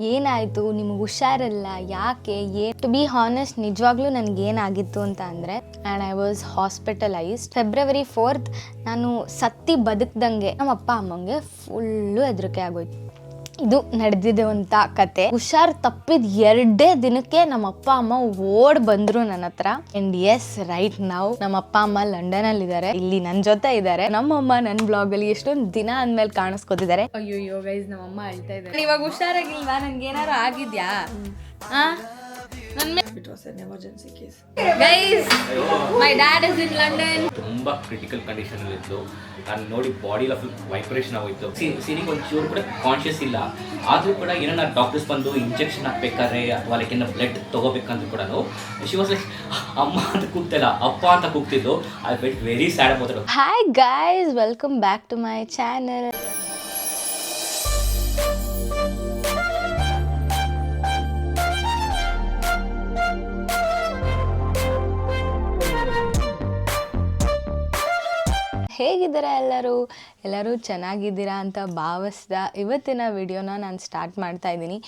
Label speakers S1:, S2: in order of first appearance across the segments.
S1: ಏನಾಯಿತು, ನಿಮಗೆ ಹುಷಾರಿಲ್ಲ, ಯಾಕೆ, ಟು ಬಿ ಹಾನೆಸ್ಟ್ ನಿಜವಾಗ್ಲೂ ನನಗೇನಾಗಿತ್ತು ಅಂತ ಅಂದರೆ, and I was hospitalised February 4th. ನಾನು ಸತ್ತಿ ಬದುಕ್ದಂಗೆ ನಮ್ಮ ಅಪ್ಪ ಅಮ್ಮಂಗೆ ಫುಲ್ಲು ಹೆದರಿಕೆ ಆಗೋಯ್ತು. ಇದು ನಡೆದಿದ್ದಂಥ ಕತೆ. ಹುಷಾರು ತಪ್ಪಿದ 2 ದಿನಕ್ಕೆ ನಮ್ಮ ಅಪ್ಪ ಅಮ್ಮ ಓಡ್ ಬಂದ್ರು ನನ್ನ ಹತ್ರ. ಅಂಡ್ ಎಸ್, ರೈಟ್ ನೌ ನಮ್ಮ ಅಪ್ಪ ಅಮ್ಮ ಲಂಡನ್ ಅಲ್ಲಿ ಇದ್ದಾರೆ, ಇಲ್ಲಿ ನನ್ನ ಜೊತೆ ಇದ್ದಾರೆ. ನಮ್ಮಮ್ಮ ನನ್ನ ಬ್ಲಾಗ್ ಅಲ್ಲಿ ಎಷ್ಟೊಂದು ದಿನ ಅಂದ್ಮೇಲೆ ಕಾಣಿಸ್ಕೊತಿದ್ದಾರೆ. ಅಯ್ಯೋ ಗೈಸ್, ನಮ್ಮಮ್ಮ ಹೇಳ್ತಾ ಇದ್ದಾರೆ, ಇವಾಗ ಹುಷಾರಾಗಿಲ್ವಾ, ನನ್ಗೆ ಏನಾರು ಆಗಿದ್ಯಾ?
S2: It was an emergency case.
S1: Guys, my dad is in London.
S3: ತುಂಬಾ ಕ್ರಿಟಿಕಲ್ ಕಂಡೀಷನ್ ಅಲ್ಲಿ ಇತ್ತು. ನಾನು ನೋಡಿ ಬಾಡಿ ಎಲ್ಲ ಫುಲ್ ವೈಬ್ರೇಷನ್ ಆಗೋಯ್ತು. ಸೀನಿಗೆ ಒಂಚೂರು ಕೂಡ ಕಾನ್ಶಿಯಸ್ ಇಲ್ಲ. ಆದರೂ ಕೂಡ ಏನೋ ಡಾಕ್ಟರ್ಸ್ ಬಂದು ಇಂಜೆಕ್ಷನ್ ಹಾಕ್ಬೇಕಾದ್ರೆ ಅಥವಾ ಲೈಕ್ ಏನೋ ಬ್ಲಡ್ ತೊಗೋಬೇಕಂದ್ರೂ ಕೂಡ ಶಿ ವಾಸ್ ಲೈಕ್ ಅಮ್ಮ ಅಂತ ಕೂಗ್ತಿಲ್ಲ, ಅಪ್ಪ ಅಂತ ಕೂಗ್ತಿದ್ದು. I felt very sad about it.
S1: Hi guys, welcome back to my channel. ಹೇಗಿದ್ದೀರಾ ಎಲ್ಲರೂ ಚೆನ್ನಾಗಿದ್ದೀರಾ ಅಂತ ಭಾವಿಸ್ದ ಇವತ್ತಿನ ವಿಡಿಯೋನ ನಾನು ಸ್ಟಾರ್ಟ್ ಮಾಡ್ತಾ ಇದ್ದೀನಿ.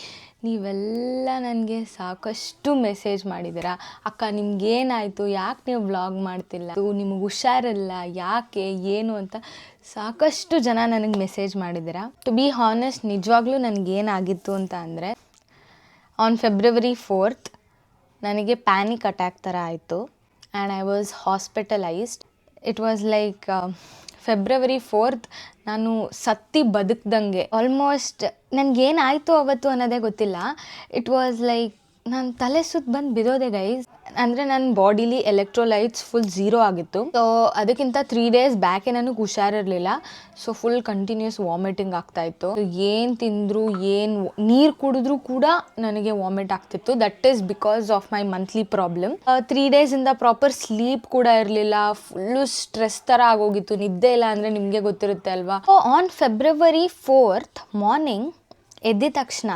S1: ನೀವೆಲ್ಲ ನನಗೆ ಸಾಕಷ್ಟು ಮೆಸೇಜ್ ಮಾಡಿದ್ದೀರಾ, ಅಕ್ಕ ನಿಮ್ಗೇನಾಯಿತು, ಯಾಕೆ ನೀವು ವ್ಲಾಗ್ ಮಾಡ್ತಿಲ್ಲ, ನಿಮಗೆ ಹುಷಾರಿಲ್ಲ, ಯಾಕೆ, ಏನು ಅಂತ ಸಾಕಷ್ಟು ಜನ ನನಗೆ ಮೆಸೇಜ್ ಮಾಡಿದ್ದೀರಾ. ಟು ಬಿ ಹಾನೆಸ್ಟ್ ನಿಜವಾಗ್ಲೂ ನನಗೇನಾಗಿತ್ತು ಅಂತ ಅಂದರೆ, ಆನ್ February 4th ನನಗೆ ಪ್ಯಾನಿಕ್ ಅಟ್ಯಾಕ್ ಥರ ಆಯಿತು and I was hospitalised. It was like February 4th ನಾನು ಸತ್ತಿ ಬದುಕ್ದಂಗೆ. ಆಲ್ಮೋಸ್ಟ್ ನನಗೇನಾಯಿತು ಅವತ್ತು ಅನ್ನೋದೇ ಗೊತ್ತಿಲ್ಲ. ಇಟ್ ವಾಸ್ ಲೈಕ್ ನಾನು ತಲೆ ಸುತ್ತ ಬಂದು ಬಿದ್ದೋದೆ ಗೈಸ್. ಅಂದರೆ ನನ್ನ ಬಾಡಿಲಿ ಎಲೆಕ್ಟ್ರೋಲೈಟ್ಸ್ ಫುಲ್ 0 ಆಗಿತ್ತು. ಸೊ ಅದಕ್ಕಿಂತ 3 days ಬ್ಯಾಕೆ ನನಗೆ ಹುಷಾರಿರಲಿಲ್ಲ. ಸೊ ಫುಲ್ ಕಂಟಿನ್ಯೂಸ್ ವಾಮಿಟಿಂಗ್ ಆಗ್ತಾಯಿತ್ತು. ಏನು ತಿಂದರೂ ಏನು ನೀರು ಕುಡಿದ್ರೂ ಕೂಡ ನನಗೆ ವಾಮಿಟ್ ಆಗ್ತಿತ್ತು. That is because of my monthly problem. 3 daysಯಿಂದ ಪ್ರಾಪರ್ ಸ್ಲೀಪ್ ಕೂಡ ಇರಲಿಲ್ಲ. ಫುಲ್ಲು ಸ್ಟ್ರೆಸ್ ಥರ ಆಗೋಗಿತ್ತು. ನಿದ್ದೆ ಇಲ್ಲ ಅಂದರೆ ನಿಮಗೆ ಗೊತ್ತಿರುತ್ತೆ ಅಲ್ವಾ. So on February 4th morning ಎದ್ದಿದ ತಕ್ಷಣ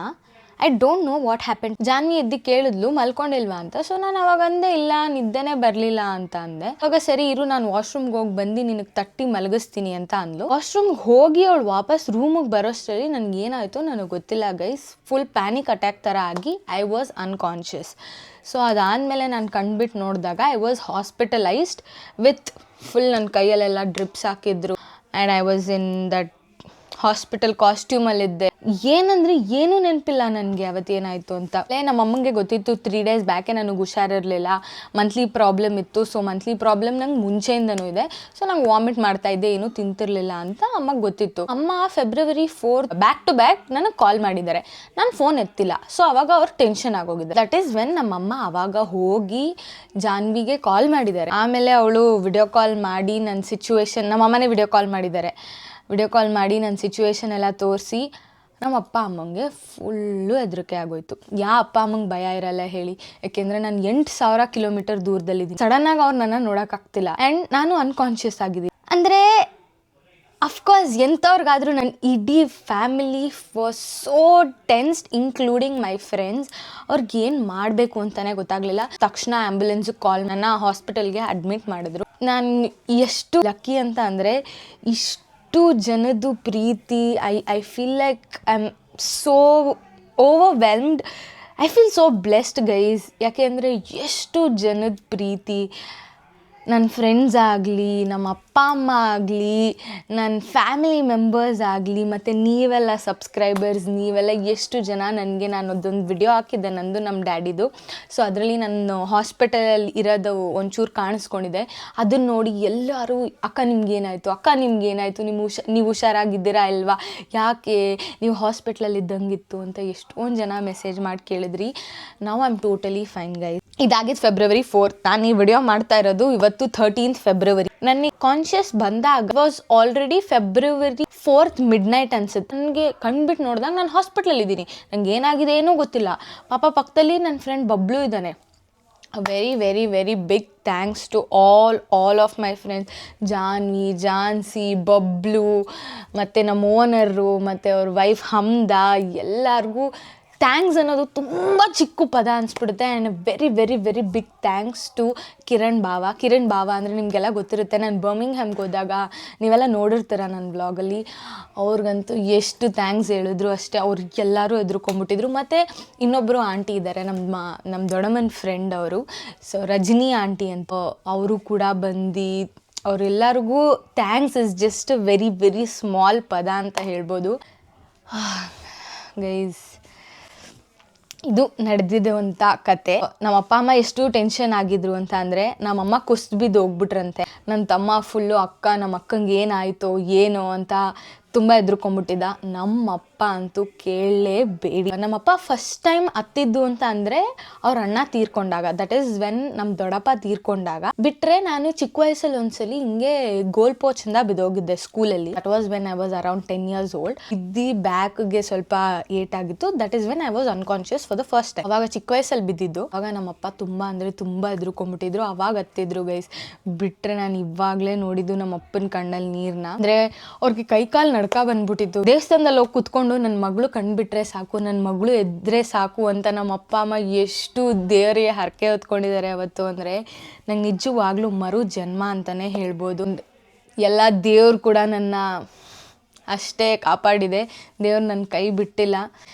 S1: I don't know what happen. Janhvi ಎದ್ದು ಕೇಳಿದ್ಲು ಮಲ್ಕೊಂಡಿಲ್ವಾ ಅಂತ. ಸೊ ನಾನು ಅವಾಗ ಅಂದೆ ಇಲ್ಲ, ನಿದ್ದೆನೇ ಬರಲಿಲ್ಲ ಅಂತ ಅಂದೆ. ಅವಾಗ ಸರಿ ಇರು, ನಾನು ವಾಶ್ರೂಮ್ಗೆ ಹೋಗಿ ಬಂದು ನಿನಗೆ ತಟ್ಟಿ ಮಲಗಿಸ್ತೀನಿ ಅಂತ ಅಂದ್ಲು. ವಾಶ್ರೂಮ್ಗೆ ಹೋಗಿ ಅವಳು ವಾಪಸ್ ರೂಮಿಗೆ ಬರೋಷ್ಟರಲ್ಲಿ ನನಗೆ ಏನಾಯಿತು ನನಗೆ ಗೊತ್ತಿಲ್ಲ ಗೈಸ್. ಫುಲ್ ಪ್ಯಾನಿಕ್ ಅಟ್ಯಾಕ್ ಥರ ಆಗಿ ಐ ವಾಸ್ ಅನ್ಕಾನ್ಷಿಯಸ್. ಸೊ ಅದಾದಮೇಲೆ ನಾನು ಕಂಡುಬಿಟ್ಟು ನೋಡಿದಾಗ I was hospitalised with full ನನ್ನ ಕೈಯಲ್ಲೆಲ್ಲ ಡ್ರಿಪ್ಸ್ ಹಾಕಿದ್ರು and I was in that hospital ಕಾಸ್ಟ್ಯೂಮಲ್ಲಿದ್ದೆ. ಏನಂದರೆ ಏನೂ ನೆನಪಿಲ್ಲ ನನಗೆ ಅವತ್ತೇನಾಯಿತು ಅಂತ. ನಮ್ಮ ಅಮ್ಮಂಗೆ ಗೊತ್ತಿತ್ತು 3 days ಬ್ಯಾಕೆ ನನಗೆ ಹುಷಾರಿರಲಿಲ್ಲ, ಮಂತ್ಲಿ ಪ್ರಾಬ್ಲಮ್ ಇತ್ತು. ಸೊ ಮಂತ್ಲಿ ಪ್ರಾಬ್ಲಮ್ ನಂಗೆ ಮುಂಚೆಯಿಂದನೂ ಇದೆ. ಸೊ ನಂಗೆ ವಾಮಿಟ್ ಮಾಡ್ತಾ ಇದ್ದೆ, ಏನೂ ತಿಂತಿರಲಿಲ್ಲ ಅಂತ ಅಮ್ಮಗೆ ಗೊತ್ತಿತ್ತು. ಅಮ್ಮ February 4th back to back ನನಗೆ ಕಾಲ್ ಮಾಡಿದ್ದಾರೆ. ನಾನು ಫೋನ್ ಎತ್ತಿಲ್ಲ. ಸೊ ಅವಾಗ ಅವ್ರು ಟೆನ್ಷನ್ ಆಗೋಗಿದೆ. ದಟ್ ಈಸ್ ವೆನ್ ನಮ್ಮಮ್ಮ ಆವಾಗ ಹೋಗಿ ಜಾನ್ವಿಗೆ ಕಾಲ್ ಮಾಡಿದ್ದಾರೆ. ಆಮೇಲೆ ಅವಳು ವಿಡಿಯೋ ಕಾಲ್ ಮಾಡಿ ನನ್ನ ಸಿಚುವೇಶನ್, ನಮ್ಮಮ್ಮನೇ ವಿಡಿಯೋ ಕಾಲ್ ಮಾಡಿದ್ದಾರೆ. ವಿಡಿಯೋ ಕಾಲ್ ಮಾಡಿ ನನ್ನ ಸಿಚುವೇಶನ್ ಎಲ್ಲ ತೋರಿಸಿ ನಮ್ಮ ಅಪ್ಪ ಅಮ್ಮಂಗೆ ಫುಲ್ಲು ಹೆದರಿಕೆ ಆಗೋಯ್ತು. ಅಪ್ಪ ಅಮ್ಮಂಗೆ ಭಯ ಇರಲ್ಲ ಹೇಳಿ, ಯಾಕೆಂದರೆ ನಾನು 8,000 ಕಿಲೋಮೀಟರ್ ದೂರದಲ್ಲಿದ್ದೀನಿ. ಸಡನ್ನಾಗಿ ಅವ್ರು ನನ್ನ ನೋಡೋಕ್ಕಾಗ್ತಿಲ್ಲ ಆ್ಯಂಡ್ ನಾನು ಅನ್ಕಾನ್ಷಿಯಸ್ ಆಗಿದ್ದೀನಿ. ಅಂದರೆ ಅಫ್ಕೋರ್ಸ್ ಎಂಥವ್ರಿಗಾದರೂ ನನ್ನ ಇಡೀ family was so tensed including my friends. ಅವ್ರಿಗೆ ಏನು ಮಾಡಬೇಕು ಅಂತಲೇ ಗೊತ್ತಾಗಲಿಲ್ಲ. ತಕ್ಷಣ ಆ್ಯಂಬುಲೆನ್ಸಿಗೆ ಕಾಲ್, ನನ್ನ ಹಾಸ್ಪಿಟಲ್ಗೆ ಅಡ್ಮಿಟ್ ಮಾಡಿದ್ರು. ನಾನು ಎಷ್ಟು ಲಕ್ಕಿ ಅಂತ ಅಂದರೆ, ಇಷ್ಟು ಜನದ್ದು ಪ್ರೀತಿ, I feel like I am so overwhelmed. I feel so blessed guys. ಯಾಕೆ ಅಂದರೆ ಎಷ್ಟು ಜನದ ಪ್ರೀತಿ, ನನ್ನ ಫ್ರೆಂಡ್ಸ್ ಆಗಲಿ, ನಮ್ಮ ಅಪ್ಪ ಅಮ್ಮ ಆಗಲಿ, ನನ್ನ ಫ್ಯಾಮಿಲಿ ಮೆಂಬರ್ಸ್ ಆಗಲಿ, ಮತ್ತು ನೀವೆಲ್ಲ ಸಬ್ಸ್ಕ್ರೈಬರ್ಸ್, ನೀವೆಲ್ಲ ಎಷ್ಟು ಜನ ನನಗೆ, ನಾನು ಅದೊಂದು ವಿಡಿಯೋ ಹಾಕಿದ್ದೆ ನಂದು ನಮ್ಮ ಡ್ಯಾಡಿದು. ಸೊ ಅದರಲ್ಲಿ ನಾನು ಹಾಸ್ಪಿಟಲಲ್ಲಿ ಇರೋದು ಒಂಚೂರು ಕಾಣಿಸ್ಕೊಂಡಿದೆ. ಅದನ್ನು ನೋಡಿ ಎಲ್ಲರೂ ಅಕ್ಕ ನಿಮ್ಗೇನಾಯಿತು, ಅಕ್ಕ ನಿಮ್ಗೇನಾಯಿತು, ನೀವು ಹುಷಾರಾಗಿದ್ದೀರಾ ಅಲ್ವಾ, ಯಾಕೆ ನೀವು ಹಾಸ್ಪಿಟ್ಲಲ್ಲಿ ಇದ್ದಂಗಿತ್ತು ಅಂತ ಎಷ್ಟೊಂದು ಜನ ಮೆಸೇಜ್ ಮಾಡಿ ಕೇಳಿದ್ರಿ. ನಾವು I am totally fine guys. ಇದಾಗಿದ್ದು February 4th. ನಾನು ಈ ವಿಡಿಯೋ ಮಾಡ್ತಾ ಇರೋದು ಇವತ್ತು 13th February. ನನಗೆ ಕಾನ್ಷಿಯಸ್ ಬಂದಾಗ was already February 4th midnight ಅನ್ಸುತ್ತೆ. ನನಗೆ ಕಂಡುಬಿಟ್ಟು ನೋಡಿದಾಗ ನಾನು ಹಾಸ್ಪಿಟ್ಲಲ್ಲಿ ಇದ್ದೀನಿ. ನನಗೆ ಏನಾಗಿದೆ ಏನೂ ಗೊತ್ತಿಲ್ಲ. ಪಾಪ ಪಕ್ಕದಲ್ಲಿ ನನ್ನ ಫ್ರೆಂಡ್ ಬಬ್ಲು ಇದ್ದಾನೆ. Very very very big thanks to all of my friends, Janvi, Jansi, Bablu, ಮತ್ತು ನಮ್ಮ ಓನರು, ಮತ್ತು ಅವ್ರ ವೈಫ್ ಹಮ್ದಾ, ಎಲ್ಲರಿಗೂ ಥ್ಯಾಂಕ್ಸ್ ಅನ್ನೋದು ತುಂಬ ಚಿಕ್ಕ ಪದ ಅನಿಸ್ಬಿಡುತ್ತೆ. And very very very big thanks to Kiran ಬಾವ ಅಂದರೆ ನಿಮಗೆಲ್ಲ ಗೊತ್ತಿರುತ್ತೆ. ನಾನು ಬರ್ಮಿಂಗ್ಹ್ಯಾಮ್ಗೆ ಹೋದಾಗ ನೀವೆಲ್ಲ ನೋಡಿರ್ತೀರ ನನ್ನ ವ್ಲಾಗಲ್ಲಿ. ಅವ್ರಿಗಂತೂ ಎಷ್ಟು ಥ್ಯಾಂಕ್ಸ್ ಹೇಳಿದ್ರು ಅಷ್ಟೇ. ಅವ್ರು ಎಲ್ಲರೂ ಹೆದ್ರುಕೊಂಡ್ಬಿಟ್ಟಿದ್ರು. ಮತ್ತು ಇನ್ನೊಬ್ಬರು ಆಂಟಿ ಇದ್ದಾರೆ, ನಮ್ಮ ದೊಡ್ಡಮ್ಮನ ಫ್ರೆಂಡ್ ಅವರು, ಸೊ ರಜನಿ ಆಂಟಿ ಅಂತ, ಅವರು ಕೂಡ ಬಂದು ಅವರೆಲ್ಲರಿಗೂ thanks is just very very small ಪದ ಅಂತ ಹೇಳ್ಬೋದು. ಗೈಸ್, ಇದು ನಡೆದಿದ್ದಂಥ ಕತೆ. ನಮ್ಮ ಅಪ್ಪ ಅಮ್ಮ ಎಷ್ಟು ಟೆನ್ಷನ್ ಆಗಿದ್ರು ಅಂತ ಅಂದರೆ, ನಮ್ಮಮ್ಮ ಕುಸ್ದು ಬಿದ್ದು ಹೋಗ್ಬಿಟ್ರಂತೆ. ನನ್ನ ತಮ್ಮ ಫುಲ್ಲು ನಮ್ಮ ಅಕ್ಕಂಗೆ ಏನಾಯಿತೋ ಏನೋ ಅಂತ ತುಂಬ ಹೆದ್ರುಕೊಂಡ್ಬಿಟ್ಟಿದ್ದ. ನಮ್ಮಪ್ಪ ಅಂತೂ ಕೇಳಲೇಬೇಡಿ. ನಮ್ಮಪ್ಪ ಫಸ್ಟ್ ಟೈಮ್ ಹತ್ತಿದ್ದು ಅಂತ ಅಂದರೆ ಅವ್ರ ಅಣ್ಣ ತೀರ್ಕೊಂಡಾಗ, ದಟ್ ಈಸ್ ವೆನ್ ನಮ್ಮ ದೊಡ್ಡಪ್ಪ ತೀರ್ಕೊಂಡಾಗ. ಬಿಟ್ಟರೆ ನಾನು ಚಿಕ್ಕ ವಯಸ್ಸಲ್ಲಿ ಒಂದ್ಸಲಿ ಹಿಂಗೆ ಗೋಲ್ ಪೋಚಿಂದ ಬಿದ್ದೋಗಿದ್ದೆ ಸ್ಕೂಲಲ್ಲಿ. That was when I was around 10 years old. ಇದ್ದಿ ಬ್ಯಾಕ್ಗೆ ಸ್ವಲ್ಪ ಏಟಾಗಿತ್ತು. That is when I was unconscious for the first time. ಅವಾಗ ಚಿಕ್ಕ ವಯಸ್ಸಲ್ಲಿ ಬಿದ್ದಿದ್ದು. ಅವಾಗ ನಮ್ಮಪ್ಪ ತುಂಬ ಅಂದರೆ ತುಂಬ ಹೆದ್ರುಕೊಂಡ್ಬಿಟ್ಟಿದ್ರು. ಅವಾಗ ಹತ್ತಿದ್ರು ಗೈಸ್. ಬಿಟ್ಟರೆ ನಾನು ಇವಾಗಲೇ ನೋಡಿದ್ದು ನಮ್ಮ ಅಪ್ಪನ ಕಣ್ಣಲ್ಲಿ ನೀರನ್ನ. ಅಂದರೆ ಅವ್ರಿಗೆ ಕೈಕಾಲು ನಡ್ಕ ಬಂದ್ಬಿಟ್ಟಿತ್ತು. ದೇವಸ್ಥಾನದಲ್ಲಿ ಹೋಗಿ ಕುತ್ಕೊಂಡು ನನ್ನ ಮಗಳು ಕಂಡುಬಿಟ್ರೆ ಸಾಕು, ನನ್ನ ಮಗಳು ಎದ್ರೆ ಸಾಕು ಅಂತ ನಮ್ಮ ಅಪ್ಪ ಅಮ್ಮ ಎಷ್ಟು ದೇವರಿಗೆ ಹರಕೆ ಹೊತ್ಕೊಂಡಿದ್ದಾರೆ ಅವತ್ತು ಅಂದರೆ ನಂಗೆ ನಿಜವಾಗ್ಲೂ ಮರು ಜನ್ಮ ಅಂತಲೇ ಹೇಳ್ಬೋದು. ಎಲ್ಲ ದೇವ್ರು ಕೂಡ ನನ್ನ ಅಷ್ಟೇ ಕಾಪಾಡಿದೆ. ದೇವ್ರು ನನ್ನ ಕೈ ಬಿಟ್ಟಿಲ್ಲ.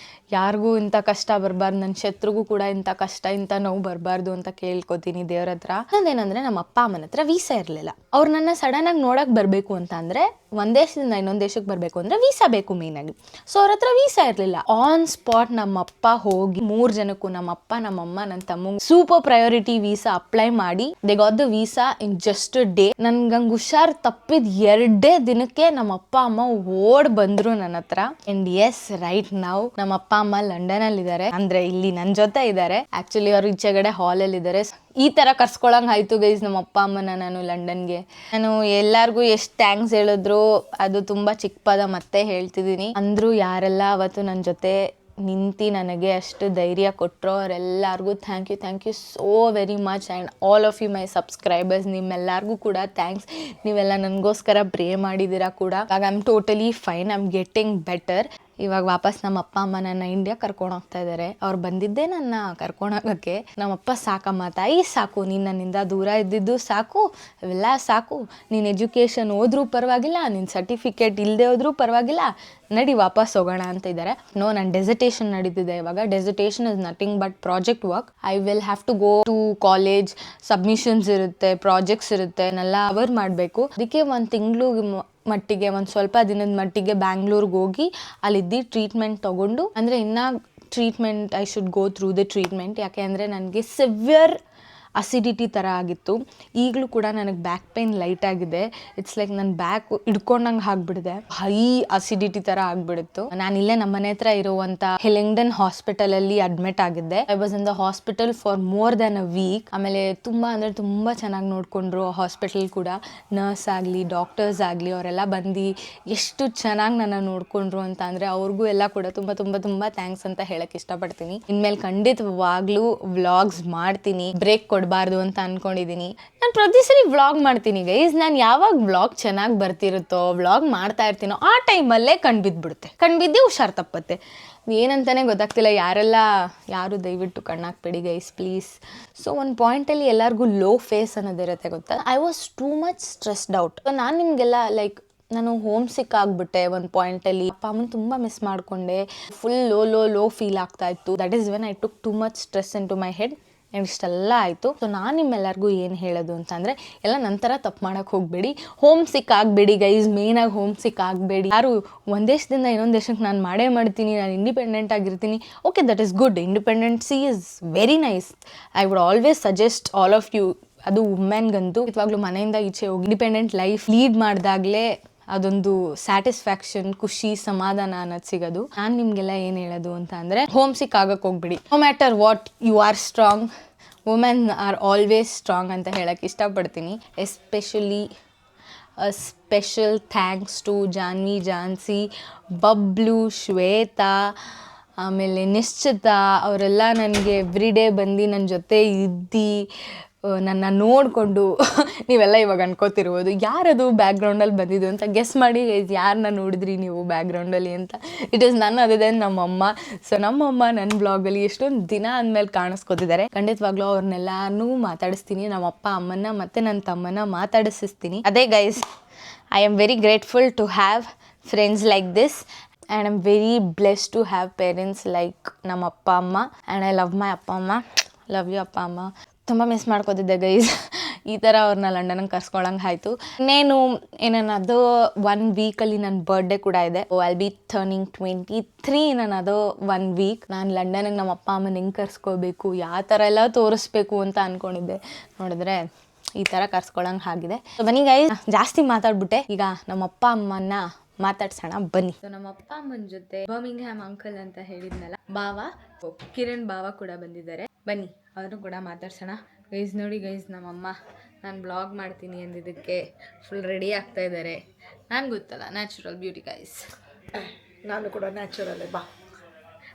S1: ಯಾರಿಗೂ ಇಂಥ ಕಷ್ಟ ಬರಬಾರ್ದು, ನನ್ನ ಶತ್ರುಗೂ ಕೂಡ ಇಂಥ ಕಷ್ಟ ಇಂಥ ನೋವು ಬರಬಾರ್ದು ಅಂತ ಕೇಳ್ಕೊತೀನಿ ದೇವ್ರ ಹತ್ರ. ಇನ್ನೊಂದೇನಂದರೆ ನಮ್ಮ ಅಪ್ಪ ಅಮ್ಮನ ಹತ್ರ ವೀಸಾ ಇರಲಿಲ್ಲ. ಅವ್ರು ನನ್ನ ಸಡನ್ನಾಗಿ ನೋಡೋಕೆ ಬರಬೇಕು ಅಂತ ಅಂದರೆ, ಒಂದು ದೇಶದಿಂದ ಇನ್ನೊಂದು ದೇಶಕ್ಕೆ ಬರಬೇಕು ಅಂದರೆ ವೀಸಾ ಬೇಕು ಮೇಯ್ನಾಗಿ. ಸೊ ಅವ್ರ ಹತ್ರ ವೀಸಾ ಇರಲಿಲ್ಲ. ಆನ್ ಸ್ಪಾಟ್ ನಮ್ಮಪ್ಪ ಹೋಗಿ 3 ಜನಕ್ಕೂ, ನಮ್ಮಪ್ಪ, ನಮ್ಮಮ್ಮ, ನನ್ನ ತಮ್ಮ, ಸೂಪರ್ ಪ್ರಯಾರಿಟಿ ವೀಸಾ ಅಪ್ಲೈ ಮಾಡಿ they got the visa in just a day. ನನ್ಗಂಗೆ ಹುಷಾರು ತಪ್ಪಿದ 2 ದಿನಕ್ಕೆ ನಮ್ಮ ಅಪ್ಪ ಅಮ್ಮ ಓಡ್ ಬಂದರು ನನ್ನ ಹತ್ರ. ಆ್ಯಂಡ್ ಎಸ್, ರೈಟ್ ನಾವು ನಮ್ಮ ಅಪ್ಪ ಅಮ್ಮ ಲಂಡನ್ ಅಲ್ಲಿ ಇದ್ದಾರೆ. ಅಂದ್ರೆ ಇಲ್ಲಿ ನನ್ನ ಜೊತೆ ಇದ್ದಾರೆ. ಆಕ್ಚುಲಿ ಅವರು ಈಚೆಗಡೆ ಹಾಲಲ್ಲಿ ಇದ್ದಾರೆ. ಈ ತರ ಕರ್ಸ್ಕೊಳಂಗ್ ಆಯ್ತು ಗೈಸ್ ನಮ್ಮ ಅಪ್ಪ ಅಮ್ಮನ ನಾನು ಲಂಡನ್ಗೆ. ನಾನು ಎಲ್ಲಾರ್ಗು ಎಷ್ಟು ಥ್ಯಾಂಕ್ಸ್ ಹೇಳಿದ್ರು ಅದು ತುಂಬಾ ಚಿಕ್ಕ ಪದ, ಮತ್ತೆ ಹೇಳ್ತಿದ್ದೀನಿ. ಅಂದ್ರು ಯಾರೆಲ್ಲ ಅವತ್ತು ನನ್ನ ಜೊತೆ ನಿಂತು ನನಗೆ ಅಷ್ಟು ಧೈರ್ಯ ಕೊಟ್ಟರು ಅವರೆಲ್ಲರಿಗೂ thank you so very much. And all of you my subscribers, ನಿಮ್ಮೆಲ್ಲರಿಗೂ ಕೂಡ ಥ್ಯಾಂಕ್ಸ್. ನೀವೆಲ್ಲ ನನಗೋಸ್ಕರ ಪ್ರೇ ಮಾಡಿದ್ದೀರಾ ಕೂಡ. ಇವಾಗ I am totally fine, I am getting better. ಇವಾಗ ವಾಪಸ್ ನಮ್ಮ ಅಪ್ಪ ಅಮ್ಮ ನನ್ನ ಇಂಡಿಯಾ ಕರ್ಕೊಂಡು ಹೋಗ್ತಾ ಇದ್ದಾರೆ. ಅವ್ರು ಬಂದಿದ್ದೇ ನನ್ನ ಕರ್ಕೊಂಡೋಗೋಕ್ಕೆ. ನಮ್ಮಪ್ಪ ಸಾಕಮ್ಮ ತಾಯಿ ಸಾಕು, ನೀನು ನನ್ನಿಂದ ದೂರ ಇದ್ದಿದ್ದು ಸಾಕು, ಇವೆಲ್ಲ ಸಾಕು. ನೀನು ಎಜುಕೇಷನ್ ಹೋದ್ರೂ ಪರವಾಗಿಲ್ಲ, ನಿನ್ನ ಸರ್ಟಿಫಿಕೇಟ್ ಇಲ್ಲದೆ ಹೋದ್ರೂ ಪರವಾಗಿಲ್ಲ, ನಡಿ ವಾಪಸ್ ಹೋಗೋಣ ಅಂತ ಇದ್ದಾರೆ. ನನ್ನ ಡೆಸರ್ಟೇಷನ್ ನಡೀತಿದೆ ಇವಾಗ. Dissertation is nothing but project work. I will have to go to college, submissions ಇರುತ್ತೆ, ಪ್ರಾಜೆಕ್ಟ್ಸ್ ಇರುತ್ತೆ, ನೆಲ್ಲ ಕವರ್ ಮಾಡಬೇಕು. ಅದಕ್ಕೆ 1 ತಿಂಗಳು ಮಟ್ಟಿಗೆ, ಒಂದು ಸ್ವಲ್ಪ ದಿನದ ಮಟ್ಟಿಗೆ ಬ್ಯಾಂಗ್ಳೂರ್ಗೆ ಹೋಗಿ ಅಲ್ಲಿದ್ದು ಟ್ರೀಟ್ಮೆಂಟ್ ತೊಗೊಂಡು, ಅಂದರೆ ಇನ್ನು treatment I should go through the treatment. ಯಾಕೆ ಅಂದರೆ ನನಗೆ ಸಿವಿಯರ್ ಅಸಿಡಿಟಿ ಥರ ಆಗಿತ್ತು. ಈಗಲೂ ಕೂಡ ನನಗೆ ಬ್ಯಾಕ್ ಪೇನ್ ಲೈಟ್ ಆಗಿದೆ. ಇಟ್ಸ್ ಲೈಕ್ ನನ್ನ ಬ್ಯಾಕ್ ಹಿಡ್ಕೊಂಡಂಗೆ ಆಗಿಬಿಡಿದೆ. ಹೈ ಅಸಿಡಿಟಿ ಥರ ಆಗಿಬಿಡುತ್ತು. ನಾನು ಇಲ್ಲೇ ನಮ್ಮ ಮನೆ ಹತ್ರ ಇರುವಂಥ ಹೆಲಿಂಗ್ಡನ್ ಹಾಸ್ಪಿಟಲಲ್ಲಿ ಅಡ್ಮಿಟ್ ಆಗಿದ್ದೆ. I was in the hospital for more than a week. ಆಮೇಲೆ ತುಂಬ ಅಂದರೆ ತುಂಬ ಚೆನ್ನಾಗಿ ನೋಡಿಕೊಂಡ್ರು ಹಾಸ್ಪಿಟಲ್ ಕೂಡ. ನರ್ಸ್ ಆಗಲಿ, ಡಾಕ್ಟರ್ಸ್ ಆಗಲಿ, ಅವರೆಲ್ಲ ಬಂದು ಎಷ್ಟು ಚೆನ್ನಾಗಿ ನನ್ನ ನೋಡಿಕೊಂಡ್ರು ಅಂತ ಅಂದರೆ ಅವ್ರಿಗೂ ಎಲ್ಲ ಕೂಡ ತುಂಬ ತುಂಬ ತುಂಬ ಥ್ಯಾಂಕ್ಸ್ ಅಂತ ಹೇಳಕ್ಕೆ ಇಷ್ಟಪಡ್ತೀನಿ. ಇನ್ಮೇಲೆ ಖಂಡಿತವಾಗ್ಲೂ ವ್ಲಾಗ್ಸ್ ಮಾಡ್ತೀನಿ, ಬ್ರೇಕ್ ಕೊಡಬಾರ್ದು ಅಂತ ಅಂದ್ಕೊಂಡಿದ್ದೀನಿ. ನಾನು ಪ್ರತಿ ಸರಿ ವ್ಲಾಗ್ ಮಾಡ್ತೀನಿ ಗೈಸ್. ನಾನು ಯಾವಾಗ ವ್ಲಾಗ್ ಚೆನ್ನಾಗಿ ಬರ್ತಿರುತ್ತೋ, ವ್ಲಾಗ್ ಮಾಡ್ತಾ ಇರ್ತೀನೋ ಆ ಟೈಮಲ್ಲೇ ಕಣ್ಬಿದ್ದೆ ಹುಷಾರು ತಪ್ಪತ್ತೆ. ಏನಂತಾನೆ ಗೊತ್ತಾಗ್ತಿಲ್ಲ. ಯಾರು ದಯವಿಟ್ಟು ಕಣ್ಣಾಕ್ಬೇಡಿ ಗೈಸ್ ಪ್ಲೀಸ್. ಸೊ ಒಂದು ಪಾಯಿಂಟಲ್ಲಿ ಎಲ್ಲರಿಗೂ ಲೋ ಫೇಸ್ ಅನ್ನೋದಿರುತ್ತೆ ಗೊತ್ತಾ. I was too much stressed out. ನಾನು ನಿಮಗೆಲ್ಲ ಲೈಕ್ ನಾನು ಹೋಮ್ ಸಿಕ್ ಆಗಿಬಿಟ್ಟೆ ಒಂದು ಪಾಯಿಂಟಲ್ಲಿ. ಅಪ್ಪ ಅಮ್ಮನ ತುಂಬ ಮಿಸ್ ಮಾಡಿಕೊಂಡೆ. ಫುಲ್ ಲೋ ಫೀಲ್ ಆಗ್ತಾ ಇತ್ತು. That is when I took too much stress into my head. ಇಷ್ಟೆಲ್ಲ ಆಯಿತು. ಸೊ ನಾನು ನಿಮ್ಮೆಲ್ಲರಿಗೂ ಏನು ಹೇಳೋದು ಅಂತಂದರೆ, ಎಲ್ಲ ನಂತರ ತಪ್ಪು ಮಾಡೋಕ್ಕೆ ಹೋಗಬೇಡಿ. ಹೋಮ್ ಸಿಕ್ ಆಗಬೇಡಿ ಗೈಸ್. ಮೇಯ್ನಾಗಿ ಹೋಮ್ ಸಿಕ್ ಆಗಬೇಡಿ. ಯಾರು ಒಂದು ದೇಶದಿಂದ ಇನ್ನೊಂದು ದೇಶಕ್ಕೆ ನಾನು ಮಾಡ್ತೀನಿ, ನಾನು ಇಂಡಿಪೆಂಡೆಂಟ್ ಆಗಿರ್ತೀನಿ, okay that is good. Independency is very nice. I would always suggest all of you. ಅದು ವುಮೆನ್ಗಂತೂ ಇವಾಗಲೂ ಮನೆಯಿಂದ ಈಚೆ ಹೋಗಿ ಇಂಡಿಪೆಂಡೆಂಟ್ ಲೈಫ್ ಲೀಡ್ ಮಾಡಿದಾಗಲೇ ಅದೊಂದು ಸ್ಯಾಟಿಸ್ಫ್ಯಾಕ್ಷನ್, ಖುಷಿ, ಸಮಾಧಾನ ಅನ್ನೋದು ಸಿಗೋದು. ನಾನು ನಿಮಗೆಲ್ಲ ಏನು ಹೇಳೋದು ಅಂತ ಅಂದರೆ, ಹೋಮ್ ಸಿಕ್ ಆಗಕ್ಕೆ ಹೋಗ್ಬಿಡಿ. No matter what you are strong, women are always strong ಅಂತ ಹೇಳಕ್ಕೆ ಇಷ್ಟಪಡ್ತೀನಿ. Especially special thanks to Janvi, Jhansi, Bablu, Shweta, ಆಮೇಲೆ ನಿಶ್ಚಿತ. ಅವರೆಲ್ಲ ನನಗೆ ಎವ್ರಿ ಡೇ ಬಂದು ನನ್ನ ಜೊತೆ ಇದ್ದು ನನ್ನ ನೋಡಿಕೊಂಡು ನೀವೆಲ್ಲ ಇವಾಗ ಅನ್ಕೋತಿರ್ಬೋದು ಯಾರದು ಬ್ಯಾಕ್ಗ್ರೌಂಡಲ್ಲಿ ಬಂದಿದ್ದು ಅಂತ ಗೆಸ್ ಮಾಡಿ ಯಾರನ್ನ ನೋಡಿದ್ರಿ ನೀವು ಬ್ಯಾಕ್ಗ್ರೌಂಡಲ್ಲಿ ಅಂತ. It is none other than ನಮ್ಮಮ್ಮ. ಸೊ ನಮ್ಮಮ್ಮ ನನ್ನ ಬ್ಲಾಗಲ್ಲಿ ಎಷ್ಟೊಂದು ದಿನ ಅಂದಮೇಲೆ ಕಾಣಿಸ್ಕೊತಿದ್ದಾರೆ. ಖಂಡಿತವಾಗ್ಲೂ ಅವ್ರನ್ನೆಲ್ಲಾನು ಮಾತಾಡಿಸ್ತೀನಿ, ನಮ್ಮ ಅಪ್ಪ ಅಮ್ಮನ ಮತ್ತು ನನ್ನ ತಮ್ಮನ ಮಾತಾಡಿಸ್ತೀನಿ. ಅದೇ guys, I am very grateful to have friends like this and I'm very blessed to have parents like ನಮ್ಮ ಅಪ್ಪ ಅಮ್ಮ and I love my ಅಪ್ಪ ಅಮ್ಮ. ಲವ್ ಯು ಅಪ್ಪ ಅಮ್ಮ. ತುಂಬ ಮಿಸ್ ಮಾಡ್ಕೋತಿದ್ದೆ ಗೈಸ್. ಈ ಥರ ಅವ್ರನ್ನ ಲಂಡನ್ಗೆ ಕರ್ಸ್ಕೊಳಂಗೆ ಆಯಿತು. ಇನ್ನೇನು ಏನನ್ನದು 1 ವೀಕಲ್ಲಿ ನನ್ನ ಬರ್ಡೇ ಕೂಡ ಇದೆ. I'll be turning 23 ಅದು 1 ವೀಕ್. ನಾನು ಲಂಡನ್ಗೆ ನಮ್ಮ ಅಪ್ಪ ಅಮ್ಮನ ಹೆಂಗೆ ಕರ್ಸ್ಕೋಬೇಕು, ಯಾವ ಥರ ಎಲ್ಲ ತೋರಿಸ್ಬೇಕು ಅಂತ ಅಂದ್ಕೊಂಡಿದ್ದೆ. ನೋಡಿದ್ರೆ ಈ ಥರ ಕರ್ಸ್ಕೊಳಂಗೆ ಆಗಿದೆ. ಬನ್ನಿ ಗೈಸ್, ಜಾಸ್ತಿ ಮಾತಾಡ್ಬಿಟ್ಟೆ. ಈಗ ನಮ್ಮ ಅಪ್ಪ ಅಮ್ಮನ ಮಾತಾಡ್ಸೋಣ ಬನ್ನಿ. ಸೊ ನಮ್ಮ ಅಪ್ಪ ಅಮ್ಮನ ಜೊತೆ ಬರ್ಮಿಂಗ್ಹ್ಯಾಮ್ ಅಂಕಲ್ ಅಂತ ಹೇಳಿದ್ನಲ್ಲ, ಭಾವ ಕಿರಣ್ ಭಾವ ಕೂಡ ಬಂದಿದ್ದಾರೆ. ಬನ್ನಿ ಅವರು ಕೂಡ ಮಾತಾಡ್ಸೋಣ. ಗೈಸ್ ನೋಡಿ ಗೈಸ್, ನಮ್ಮಮ್ಮ ನಾನು ಬ್ಲಾಗ್ ಮಾಡ್ತೀನಿ ಅಂದಿದ್ದಕ್ಕೆ ಫುಲ್ ರೆಡಿ ಆಗ್ತಾ ಇದ್ದಾರೆ. ನಾನು ಗೊತ್ತಲ್ಲ, ನ್ಯಾಚುರಲ್ ಬ್ಯೂಟಿ ಗೈಸ್.
S2: ನಾನು ಕೂಡ ನ್ಯಾಚುರಲ್ಲೇ ಬಾ.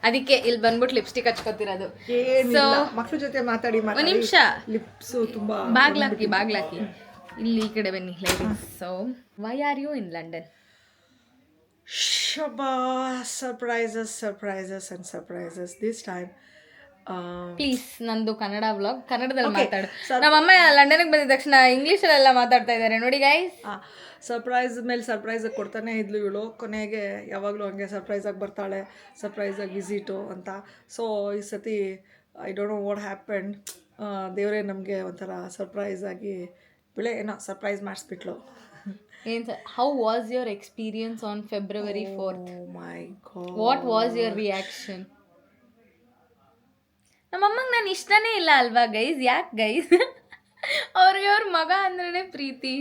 S1: ಅದಕ್ಕೆ ಇಲ್ಲಿ ಬಂದ್ಬಿಟ್ಟು ಲಿಪ್ಸ್ಟಿಕ್ ಹಚ್ಕೋತಿರೋದು.
S2: ಏನಿಲ್ಲ, ಮಕ್ಳ ಜೊತೆ ಮಾತಾಡಿ
S1: ಒಂದು ನಿಮಿಷ,
S2: ಲಿಪ್ಸು ತುಂಬಾ
S1: ಬಾಗ್ಲಾಕಿ ಇಲ್ಲಿ ಈ ಕಡೆ ಬನ್ನಿ lighting. So why are you in London?
S2: ಶಬಾ, ಸರ್ಪ್ರೈಸಸ್ ದಿಸ್ ಟೈಮ್.
S1: ಪ್ಲೀಸ್ ನಂದು ಕನ್ನಡ ವ್ಲಾಗ್ ಕನ್ನಡದಲ್ಲಿ ಮಾತಾಡು. ನಮ್ಮಮ್ಮ ಲಂಡನ್ಗೆ ಬಂದಿದ ತಕ್ಷಣ ಇಂಗ್ಲೀಷಲ್ಲೆಲ್ಲ ಮಾತಾಡ್ತಾ ಇದ್ದಾರೆ ನೋಡಿ ಗೈಸ್.
S2: ಸರ್ಪ್ರೈಸ್ ಮೇಲೆ ಸರ್ಪ್ರೈಸ್ ಕೊಡ್ತಾನೆ ಇದ್ಲು ಇವಳು. ಕೊನೆಗೆ ಯಾವಾಗಲೂ ಹಂಗೆ ಸರ್ಪ್ರೈಸಾಗಿ ಬರ್ತಾಳೆ, ಸರ್ಪ್ರೈಸಾಗಿ ವಿಸಿಟು ಅಂತ. ಸೊ ಈ ಸತಿ I don't know what happened. ದೇವರೇ ನಮಗೆ ಒಂಥರ ಸರ್ಪ್ರೈಸ್ ಆಗಿ ಏನೋ surprise ಮಾಡಿಸ್ಬಿಟ್ಲು.
S1: How was your experience on February 4th?
S2: Oh my God.
S1: What was your reaction? ನಮ್ಮಮ್ಮಂಗೆ ನಾನು ಇಷ್ಟನೇ ಇಲ್ಲ ಅಲ್ವಾ ಗೈಸ್? ಯಾಕೆ ಗೈಸ್? ಅವ್ರಿಗೆ ಅವ್ರ ಮಗ ಅಂದ್ರೇ ಪ್ರೀತಿ.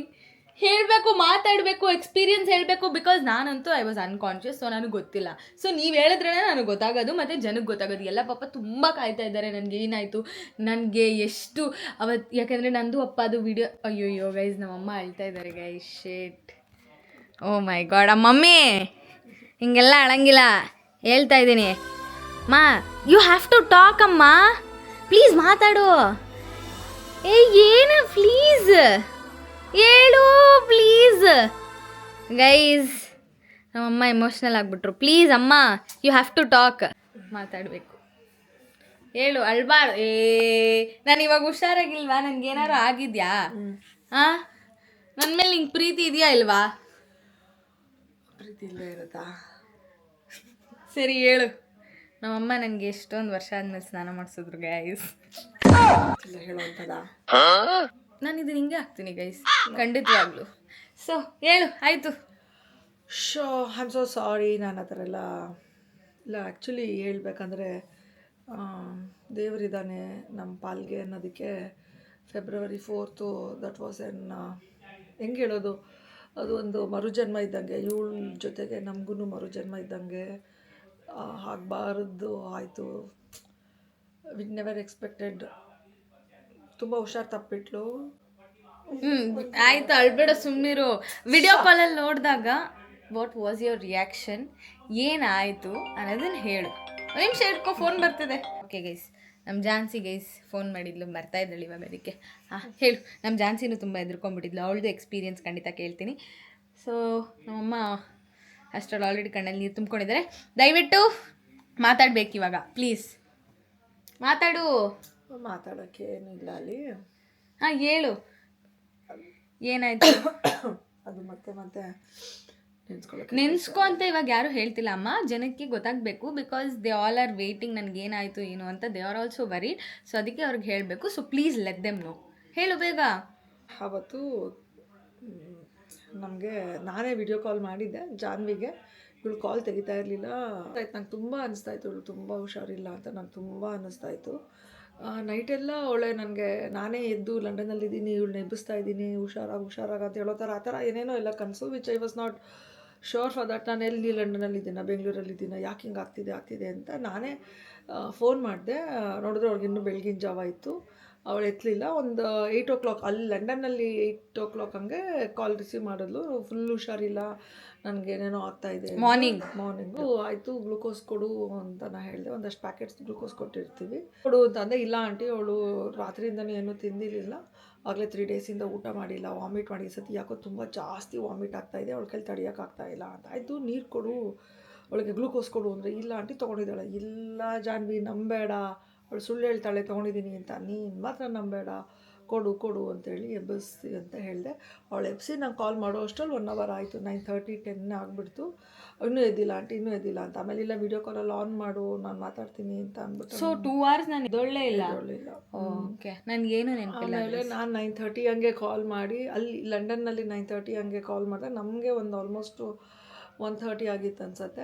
S1: ಹೇಳಬೇಕು, ಮಾತಾಡಬೇಕು, ಎಕ್ಸ್ಪೀರಿಯನ್ಸ್ ಹೇಳಬೇಕು. ಬಿಕಾಸ್ ನಾನಂತೂ ಐ ವಾಸ್ ಅನ್ಕಾನ್ಷಿಯಸ್. ಸೊ ನನಗೆ ಗೊತ್ತಿಲ್ಲ. ಸೊ ನೀವು ಹೇಳಿದ್ರೇ ನನಗೆ ಗೊತ್ತಾಗೋದು ಮತ್ತು ಜನಕ್ಕೆ ಗೊತ್ತಾಗೋದು. ಎಲ್ಲ ಪಾಪ ತುಂಬ ಕಾಯ್ತಾ ಇದ್ದಾರೆ ನನಗೆ ಏನಾಯಿತು, ನನಗೆ ಎಷ್ಟು ಅವತ್ತು. ಯಾಕೆಂದರೆ ನಂದು ಅಪ್ಪ ಅದು ವಿಡಿಯೋ. ಅಯ್ಯೋ ಗೈಸ್, ನಮ್ಮಮ್ಮ ಅಳ್ತಾ ಇದ್ದಾರೆ ಗೈಸ್. ಶೇಟ್, ಓ ಮೈ ಗಾಡ್. ಮಮ್ಮಿ ಹಿಂಗೆಲ್ಲ ಅಳಂಗಿಲ್ಲ, ಹೇಳ್ತಾ ಇದ್ದೀನಿ. ಮಾ, ಯು ಹ್ಯಾವ್ ಟು ಟಾಕ್ ಅಮ್ಮ. ಪ್ಲೀಸ್ ಮಾತಾಡು. ಏನು ಪ್ಲೀಸ್ ಹೇಳು ಪ್ಲೀಸ್. ಗೈಸ್, ನಮ್ಮಮ್ಮ ಎಮೋಷ್ನಲ್ ಆಗಿಬಿಟ್ರು. ಪ್ಲೀಸ್ ಅಮ್ಮ, ಯು ಹ್ಯಾವ್ ಟು ಟಾಕ್. ಮಾತಾಡಬೇಕು, ಹೇಳು, ಅಳ್ಬಾರ್ದು. ನಾನು ಇವಾಗ ಹುಷಾರಾಗಿಲ್ವಾ? ನನಗೇನಾರು ಆಗಿದೆಯಾ? ಹಾಂ, ನನ್ನ ಮೇಲೆ ನಿಂಗೆ ಪ್ರೀತಿ ಇದೆಯಾ ಇಲ್ವಾ?
S2: ಪ್ರೀತಿ ಇಲ್ಲೇ ಇರುತ್ತಾ?
S1: ಸರಿ ಹೇಳು. ನಮ್ಮಮ್ಮ ನನಗೆ ಎಷ್ಟೊಂದು ವರ್ಷ ಆದಮೇಲೆ ಸ್ನಾನ ಮಾಡಿಸಿದ್ರು ಗೈಸ್.
S2: ಹೇಳುವಂಥದ
S1: ನಾನು ಇದನ್ನ ಹಿಂಗೆ ಹಾಕ್ತೀನಿ ಗೈಸ್, ಖಂಡಿತವಾಗ್ಲು. ಸೊ ಹೇಳು, ಆಯಿತು.
S2: I am so sorry. ನಾನು ಆ ಥರ ಎಲ್ಲ ಆ್ಯಕ್ಚುಲಿ ಹೇಳ್ಬೇಕಂದ್ರೆ ದೇವರಿದ್ದಾನೆ ನಮ್ಮ ಪಾಲ್ಗೆ ಅನ್ನೋದಕ್ಕೆ February 4th ದಟ್ ವಾಸ್ ಹೆಂಗೆ ಹೇಳೋದು, ಅದು ಒಂದು ಮರುಜನ್ಮ ಇದ್ದಂಗೆ. ಇವಳ ಜೊತೆಗೆ ನಮಗೂ ಮರುಜನ್ಮ ಇದ್ದಂಗೆ. ಆಗಬಾರ್ದು ಆಯಿತು. We never expected. ತುಂಬ ಹುಷಾರು ತಪ್ಪಿಟ್ಲು.
S1: ಆಯಿತು, ಅಳ್ಬೇಡ, ಸುಮ್ಮನಿರು. ವಿಡಿಯೋ ಕಾಲಲ್ಲಿ ನೋಡಿದಾಗ ವಾಟ್ ವಾಸ್ ಯುವರ್ ರಿಯಾಕ್ಷನ್, ಏನಾಯಿತು ಅನ್ನೋದನ್ನು ಹೇಳು. ಒಂದು ನಿಮಿಷ ಇಟ್ಕೋ, ಫೋನ್ ಬರ್ತಿದೆ. ಓಕೆ ಗೈಸ್, ನಮ್ಮ ಜಾನ್ಸಿ ಗೈಸ್ ಫೋನ್ ಮಾಡಿದ್ಲು, ಬರ್ತಾ ಇದ್ದಳು ಇವಾಗ. ಅದಕ್ಕೆ ಹೇಳು. ನಮ್ಮ ಜಾನ್ಸಿನೂ ತುಂಬ ಹೆದರ್ಕೊಂಡ್ಬಿಟ್ಟಿದ್ಲು. ಅವಳದು ಎಕ್ಸ್ಪೀರಿಯನ್ಸ್ ಖಂಡಿತ ಕೇಳ್ತೀನಿ. ಸೊ ನಮ್ಮಮ್ಮ ಅಷ್ಟರಲ್ಲಿ ಆಲ್ರೆಡಿ ಕಣ್ಣಲ್ಲಿ ನೀರು ತುಂಬ್ಕೊಂಡಿದ್ದಾರೆ. ದಯವಿಟ್ಟು ಮಾತಾಡ್ಬೇಕು ಇವಾಗ, ಪ್ಲೀಸ್ ಮಾತಾಡು.
S2: ಮಾತಾಡೋಕ್ಕೆ ಏನೂ ಇಲ್ಲ ಅಲ್ಲಿ.
S1: ಹಾಂ ಹೇಳು, ಏನಾಯಿತು?
S2: ಅದು ಮತ್ತೆ
S1: ನೆನ್ಸ್ಕೊ ಅಂತ ಇವಾಗ ಯಾರು ಹೇಳ್ತಿಲ್ಲ ಅಮ್ಮ, ಜನಕ್ಕೆ ಗೊತ್ತಾಗಬೇಕು. Because they all are waiting ನನಗೇನಾಯಿತು ಏನು ಅಂತ. They are also worried. So ಅದಕ್ಕೆ ಅವ್ರಿಗೆ ಹೇಳಬೇಕು. So please let them know. ಹೇಳು ಬೇಗ.
S2: ಅವತ್ತು ನಮಗೆ ನಾನೇ ವಿಡಿಯೋ ಕಾಲ್ ಮಾಡಿದ್ದೆ ಜಾನ್ವಿಗೆ. ಇವಳು ಕಾಲ್ ತೆಗಿತಾ ಇರಲಿಲ್ಲ. ಆಯ್ತು, ನಂಗೆ ತುಂಬ ಅನ್ನಿಸ್ತಾಯಿತ್ತು ಇವಳು ತುಂಬ ಹುಷಾರಿಲ್ಲ ಅಂತ. ನಂಗೆ ತುಂಬ ಅನ್ನಿಸ್ತಾಯಿತ್ತು. ನೈಟೆಲ್ಲ ಅವಳೆ ನನಗೆ ನಾನೇ ಎದ್ದು ಲಂಡನಲ್ಲಿದ್ದೀನಿ, ಇವಳನ್ನ ಎಬ್ಬಿಸ್ತಾ ಇದ್ದೀನಿ, ಹುಷಾರಾಗ ಅಂತ ಹೇಳೋ ಥರ ಆ ಥರ ಏನೇನೋ ಎಲ್ಲ ಕನಸು. Which I was not sure for that. ನಾನು ಎಲ್ಲಿ ಲಂಡನಲ್ಲಿದ್ದೀನ, ಬೆಂಗಳೂರಲ್ಲಿದ್ದೀನ, ಯಾಕೆ ಹಿಂಗೆ ಆಗ್ತಿದೆ ಅಂತ ನಾನೇ ಫೋನ್ ಮಾಡಿದೆ. ನೋಡಿದ್ರೆ ಅವ್ರಿಗೆ ಇನ್ನೂ ಬೆಳಗಿನ ಜಾವ ಇತ್ತು. ಅವಳು ಎತ್ತಲಿಲ್ಲ. ಒಂದು 8 o'clock ಅಲ್ಲಿ ಲಂಡನ್ನಲ್ಲಿ 8 o'clock ಹಂಗೆ ಕಾಲ್ ರಿಸೀವ್ ಮಾಡಿದ್ಲು. ಫುಲ್ ಹುಷಾರಿಲ್ಲ, ನನಗೇನೇನೋ ಆಗ್ತಾಯಿದೆ ಮಾರ್ನಿಂಗು. ಆಯಿತು ಗ್ಲೂಕೋಸ್ ಕೊಡು ಅಂತ ನಾನು ಹೇಳಿದೆ. ಒಂದಷ್ಟು ಪ್ಯಾಕೆಟ್ಸ್ ಗ್ಲೂಕೋಸ್ ಕೊಟ್ಟಿರ್ತೀವಿ, ಕೊಡು ಅಂತ ಅಂದೆ. ಇಲ್ಲ ಆಂಟಿ, ಅವಳು ರಾತ್ರಿಯಿಂದನೂ ಏನೂ ತಿಂದಿರಲಿಲ್ಲ, ಆಗಲೇ 3 ಡೇಸಿಂದ ಊಟ ಮಾಡಿಲ್ಲ, ವಾಮಿಟ್ ಮಾಡಿ ಸತಿ ಯಾಕೋ ತುಂಬ ಜಾಸ್ತಿ ವಾಮಿಟ್ ಆಗ್ತಾಯಿದೆ, ಅವಳ ಕೈಲಿ ತಡಿಯೋಕ್ಕಾಗ್ತಾಯಿಲ್ಲ ಅಂತ. ಆಯಿತು ನೀರು ಕೊಡು, ಅವಳಿಗೆ ಗ್ಲೂಕೋಸ್ ಕೊಡು ಅಂದರೆ, ಇಲ್ಲ ಆಂಟಿ ತೊಗೊಂಡಿದ್ದಾಳೆ. ಇಲ್ಲ ಜಾನ್ವಿ ನಂಬೇಡ, ಅವಳು ಸುಳ್ಳು ಹೇಳ್ತಾಳೆ ತೊಗೊಂಡಿದ್ದೀನಿ ಅಂತ, ನೀನು ಮಾತ್ರ ನಂಬೇಡ, ಕೊಡು ಕೊಡು ಅಂತೇಳಿ ಎಬ್ಬಿಸಿ ಅಂತ ಹೇಳಿದೆ. ಅವಳು ಎಬ್ಬಿಸಿ ನಂಗೆ ಕಾಲ್ ಮಾಡೋ ಅಷ್ಟರಲ್ಲಿ 1 hour ಆಯಿತು. 9:30 10 ಆಗಿಬಿಡ್ತು. ಇನ್ನೂ ಎದ್ದಿಲ್ಲ ಆಂಟಿ, ಇನ್ನೂ ಎದ್ದಿಲ್ಲ ಅಂತ. ಆಮೇಲೆ ಇಲ್ಲ ವಿಡಿಯೋ ಕಾಲಲ್ಲಿ ಆನ್ ಮಾಡು, ನಾನು ಮಾತಾಡ್ತೀನಿ ಅಂತ ಅಂದ್ಬಿಟ್ಟು.
S1: ಸೊ 2 hours ನಾನು ಇದೊಳ್ಳೆ ಇಲ್ಲ. ಓಕೆ, ನನಗೇನು ನೆನಪಿಲ್ಲ.
S2: ಆಮೇಲೆ ನಾನು 9:30 ಹಂಗೆ ಕಾಲ್ ಮಾಡಿ, ಅಲ್ಲಿ ಲಂಡನ್ನಲ್ಲಿ 9:30 ಹಂಗೆ ಕಾಲ್ ಮಾಡಿದೆ. ನಮಗೆ ಒಂದು ಆಲ್ಮೋಸ್ಟ್ 1:30 ಆಗಿತ್ತು ಅನ್ಸತ್ತೆ.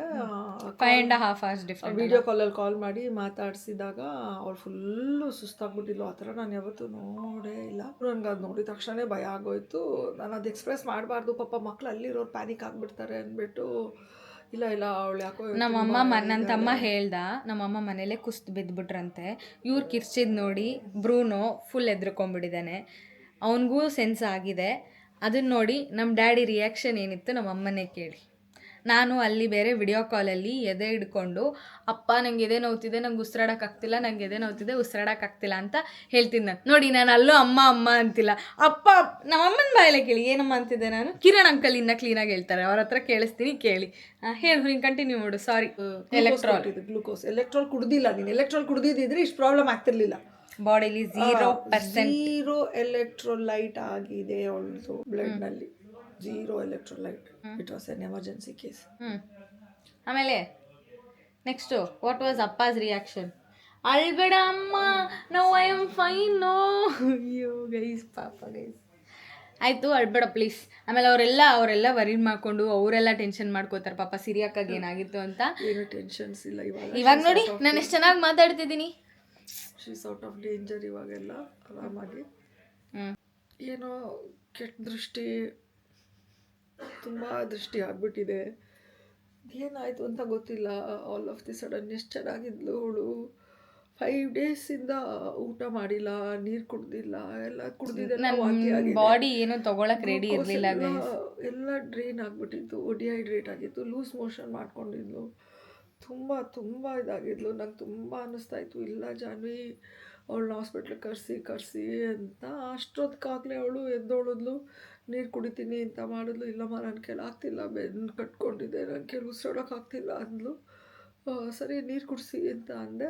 S1: 5.5 hours ಡಿಫ್ರೆಂಟ್.
S2: ವಿಡಿಯೋ ಕಾಲಲ್ಲಿ ಕಾಲ್ ಮಾಡಿ ಮಾತಾಡಿಸಿದಾಗ ಅವಳು ಫುಲ್ಲು ಸುಸ್ತಾಗ್ಬಿಟ್ಟಿಲ್ಲ. ಆ ಥರ ನಾನು ಯಾವತ್ತೂ ನೋಡೇ ಇಲ್ಲ. ನನಗೆ ಅದು ನೋಡಿದ ತಕ್ಷಣ ಭಯ ಆಗೋಯ್ತು. ನಾನು ಅದು ಎಕ್ಸ್ಪ್ರೆಸ್ ಮಾಡಬಾರ್ದು, ಪಾಪ ಮಕ್ಳು ಅಲ್ಲಿರೋರು ಪ್ಯಾನಿಕ್ ಆಗಿಬಿಡ್ತಾರೆ ಅಂದ್ಬಿಟ್ಟು, ಇಲ್ಲ ಇಲ್ಲ ಅವಳು ಯಾಕೋ.
S1: ನನ್ನ ತಮ್ಮ ಹೇಳ್ದ, ನಮ್ಮಮ್ಮ ಮನೇಲೆ ಕುಸ್ತು ಬಿದ್ದುಬಿಟ್ರಂತೆ. ಇವ್ರು ಕಿರ್ಚಿದ್ ನೋಡಿ ಬ್ರೂನೋ ಫುಲ್ ಎದ್ರುಕೊಂಡ್ಬಿಟ್ಟಿದ್ದಾನೆ. ಅವನಿಗೂ ಸೆನ್ಸ್ ಆಗಿದೆ. ಅದನ್ನ ನೋಡಿ ನಮ್ಮ ಡ್ಯಾಡಿ ರಿಯಾಕ್ಷನ್ ಏನಿತ್ತು ನಮ್ಮ ಅಮ್ಮನೇ ಕೇಳಿ. ನಾನು ಅಲ್ಲಿ ಬೇರೆ ವಿಡಿಯೋ ಕಾಲಲ್ಲಿ ಎದೆ ಹಿಡ್ಕೊಂಡು, ಅಪ್ಪ ನಂಗೆ ಎದೆ ನೋವ್ತಿದೆ, ನಂಗೆ ಉಸಿರಾಡೋಕ್ಕಾಗ್ತಿಲ್ಲ, ನಂಗೆ ಎದೆ ನೋವ್ತಿದೆ, ಉಸಿರಾಡೋಕ್ಕಾಗ್ತಿಲ್ಲ ಅಂತ ಹೇಳ್ತೀನಿ ನಾನು. ನೋಡಿ, ನಾನು ಅಲ್ಲೂ ಅಮ್ಮ ಅಮ್ಮ ಅಂತಿಲ್ಲ, ಅಪ್ಪ. ನಮ್ಮಮ್ಮನ ಬಾಯಲ್ಲೇ ಕೇಳಿ ಏನಮ್ಮ ಅಂತಿದ್ದೆ ನಾನು. ಕಿರಣ್ ಅಂಕಲ್ ಇನ್ನ ಕ್ಲೀನಾಗಿ ಹೇಳ್ತಾರೆ, ಅವ್ರ ಹತ್ರ ಕೇಳಿಸ್ತೀನಿ, ಕೇಳಿ. ಹೇಳು, ನೀನು ಕಂಟಿನ್ಯೂ ಮಾಡು. ಸಾರಿ.
S2: ಎಲೆಕ್ಟ್ರಾಲ್ ಕುಡ್ದಿಲ್ಲ ನೀನು. ಎಲೆಕ್ಟ್ರಾಲ್ ಕುಡ್ದಿದ್ದಿದ್ರೆ ಇಷ್ಟು ಪ್ರಾಬ್ಲಮ್ ಆಗ್ತಿರ್ಲಿಲ್ಲ.
S1: ಬಾಡಿಲಿ 0%
S2: ಎಲೆಕ್ಟ್ರೋಲೈಟ್ ಆಗಿದೆ ಅವಳದು ಬ್ಲಡ್ನಲ್ಲಿ. 0 electrolyte. It was an emergency case.
S1: ಆಮೇಲೆ ನೆಕ್ಸ್ಟು ವಾಟ್ ವಾಸ್ ಅಪ್ಪಾಸ್ ರಿಯಾಕ್ಷನ್? ಅಳ್ಬೇಡ ಅಮ್ಮ, no I am fine. No, ಅಯ್ಯೋ ಗೈಸ್, ಪಾಪ ಗೈಸ್. ಆಯಿತು, ಅಳ್ಬೇಡ ಪ್ಲೀಸ್. ಆಮೇಲೆ ಅವರೆಲ್ಲ ವರಿ ಮಾಡ್ಕೊಂಡು ಅವರೆಲ್ಲ ಟೆನ್ಷನ್ ಮಾಡ್ಕೋತಾರೆ ಪಾಪ ಸಿರಿಯಾಕಾಗಿ ಏನಾಗಿತ್ತು ಅಂತ.
S2: ಏನು ಟೆನ್ಷನ್ಸ್ ಇಲ್ಲ
S1: ಇವಾಗ ನೋಡಿ ನಾನು ಎಷ್ಟು ಚೆನ್ನಾಗಿ ಮಾತಾಡ್ತಿದ್ದೀನಿ.
S2: ಶೀಸ್ ಔಟ್ ಆಫ್ ಡೇಂಜರ್ ಇವಾಗೆಲ್ಲ ಆರಾಮಾಗಿ. ಏನೋ ಕೆಟ್ಟ ದೃಷ್ಟಿ, ತುಂಬ ದೃಷ್ಟಿ ಆಗಿಬಿಟ್ಟಿದೆ. ಏನಾಯಿತು ಅಂತ ಗೊತ್ತಿಲ್ಲ. ಆಲ್ ಆಫ್ ದಿ ಸಡನ್ ಎಷ್ಟು ಚೆನ್ನಾಗಿದ್ಲು ಅವಳು. 5 ಡೇಸಿಂದ ಊಟ ಮಾಡಿಲ್ಲ, ನೀರು ಕುಡ್ದಿಲ್ಲ, ಎಲ್ಲ ಕುಡ್ದಿದ್ದೆಲ್ಲ ವಾಂತಿ ಆಗಿದೆ.
S1: ಬಾಡಿ ಏನೋ ತೊಗೊಳಕ್ಕೆ ರೆಡಿ ಇರಲಿಲ್ಲ,
S2: ಎಲ್ಲ ಡ್ರೈನ್ ಆಗಿಬಿಟ್ಟಿತ್ತು, ಡಿಹೈಡ್ರೇಟ್ ಆಗಿತ್ತು, ಲೂಸ್ ಮೋಷನ್ ಮಾಡ್ಕೊಂಡಿದ್ಲು, ತುಂಬ ತುಂಬ ಇದಾಗಿದ್ಲು. ನಂಗೆ ತುಂಬ ಅನ್ನಿಸ್ತಾಯಿತ್ತು, ಇಲ್ಲ ಜಾನ್ವಿ ಅವಳನ್ನ ಹಾಸ್ಪಿಟ್ಲಿಗೆ ಕರೆಸಿ ಅಂತ. ಅಷ್ಟೊತ್ತಿಗಾಗಲೇ ಅವಳು ಎದ್ದೋಳಿದ್ಲು, ನೀರು ಕುಡಿತೀನಿ ಅಂತ ಮಾಡಿದ್ಲು. ಇಲ್ಲಮ್ಮ ನನ್ನ ಕೈಲಿ ಆಗ್ತಿಲ್ಲ, ಬೆನ್ನು ಕಟ್ಕೊಂಡಿದ್ದೆ, ನನ್ನ ಕೈಲಿ ಉಸಿರಾಡೋಕ್ಕಾಗ್ತಿಲ್ಲ ಅಂದ್ಲು. ಸರಿ ನೀರು ಕುಡಿಸಿ ಅಂತ ಅಂದೆ.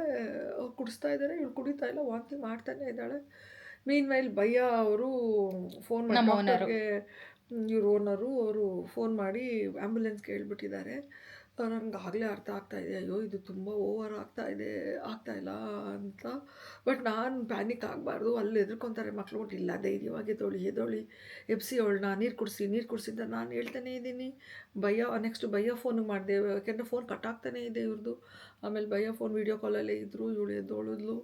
S2: ಅವ್ರು ಕುಡಿಸ್ತಾ ಇದ್ದಾರೆ, ಇವಳು ಕುಡಿತಾ ಇಲ್ಲ, ವಾಂತಿ ಮಾಡ್ತಾನೆ ಇದ್ದಾಳೆ. ಮೀನ್ ವೈಲ್ ಭಯ್ಯ ಅವರು ಫೋನ್ ಮಾಡಿ, ಇವ್ರ ಓನರು ಅವರು ಫೋನ್ ಮಾಡಿ ಆ್ಯಂಬುಲೆನ್ಸ್ಗೆ ಹೇಳ್ಬಿಟ್ಟಿದ್ದಾರೆ. ನನಗೆ ಆಗಲೇ ಅರ್ಥ ಆಗ್ತಾಯಿದೆ, ಅಯ್ಯೋ ಇದು ತುಂಬ ಓವರ್ ಆಗ್ತಾಯಿಲ್ಲ ಅಂತ. ಬಟ್ ನಾನು ಪ್ಯಾನಿಕ್ ಆಗಬಾರ್ದು, ಅಲ್ಲಿ ಎದ್ರುಕೊತಾರೆ ಮಕ್ಳು. ಬಿಟ್ಟು ಇಲ್ಲ, ಧೈರ್ಯವಾಗಿ ಎದ್ದೋಳಿ ಎಬ್ಸಿ ಅವಳನ್ನ, ನೀರು ಕುಡಿಸಿ ಅಂತ ನಾನು ಹೇಳ್ತಾನೇ ಇದ್ದೀನಿ. ನೆಕ್ಸ್ಟ್ ಭಯ್ಯ ಫೋನಿಗೆ ಮಾಡಿದೆ, ಯಾಕೆಂದರೆ ಫೋನ್ ಕಟ್ ಆಗ್ತಾನೇ ಇದೆ ಇವ್ರದ್ದು. ಆಮೇಲೆ ಭಯ್ಯ ಫೋನ್ ವೀಡಿಯೋ ಕಾಲಲ್ಲೇ ಇದ್ದರು. ಇವಳು ಎದ್ದೋಳಿದ್ಲು,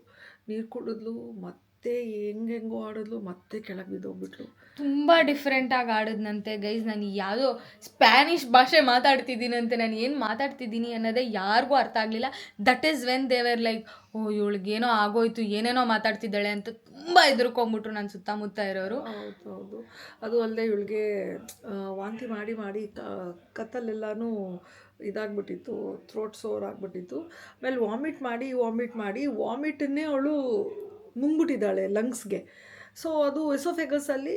S2: ನೀರು ಕುಡಿದ್ಲು, ಮತ್ತೆ ಹೆಂಗೆಂಗೋ ಆಡಿದ್ಲು, ಮತ್ತೆ ಕೆಳಗೆ ಬಿದ್ದೋಗ್ಬಿಟ್ಲು.
S1: ತುಂಬ ಡಿಫ್ರೆಂಟಾಗಿ ಆಡಿದ್ನಂತೆ ಗೈಸ್. ನಾನು ಯಾವುದೋ ಸ್ಪ್ಯಾನಿಷ್ ಭಾಷೆ ಮಾತಾಡ್ತಿದ್ದೀನಂತೆ, ನಾನು ಏನು ಮಾತಾಡ್ತಿದ್ದೀನಿ ಅನ್ನೋದೇ ಯಾರಿಗೂ ಅರ್ಥ ಆಗಲಿಲ್ಲ. ದಟ್ ಈಸ್ ವೆನ್ ದೇವರ್ ಲೈಕ್, ಓ ಇವಳಿಗೇನೋ ಆಗೋಯ್ತು, ಏನೇನೋ ಮಾತಾಡ್ತಿದ್ದಾಳೆ ಅಂತ ತುಂಬ ಹೆದರ್ಕೊಂಬಿಟ್ರು ನನ್ನ ಸುತ್ತಮುತ್ತ ಇರೋರು.
S2: ಹೌದು. ಅದು ಅಲ್ಲದೆ ಇವಳಿಗೆ ವಾಂತಿ ಮಾಡಿ ಕತ್ತಲ್ಲೆಲ್ಲನೂ ಇದಾಗ್ಬಿಟ್ಟಿತ್ತು, ಥ್ರೋಟ್ ಸೋರ್ ಆಗಿಬಿಟ್ಟಿತ್ತು. ಆಮೇಲೆ ವಾಮಿಟ್ ಮಾಡಿ ವಾಮಿಟನ್ನೇ ಅವಳು ನುಂಗ್ಬಿಟ್ಟಿದ್ದಾಳೆ ಲಂಗ್ಸ್ಗೆ. ಸೊ ಅದು ಎಸೋಫೆಗಸಲ್ಲಿ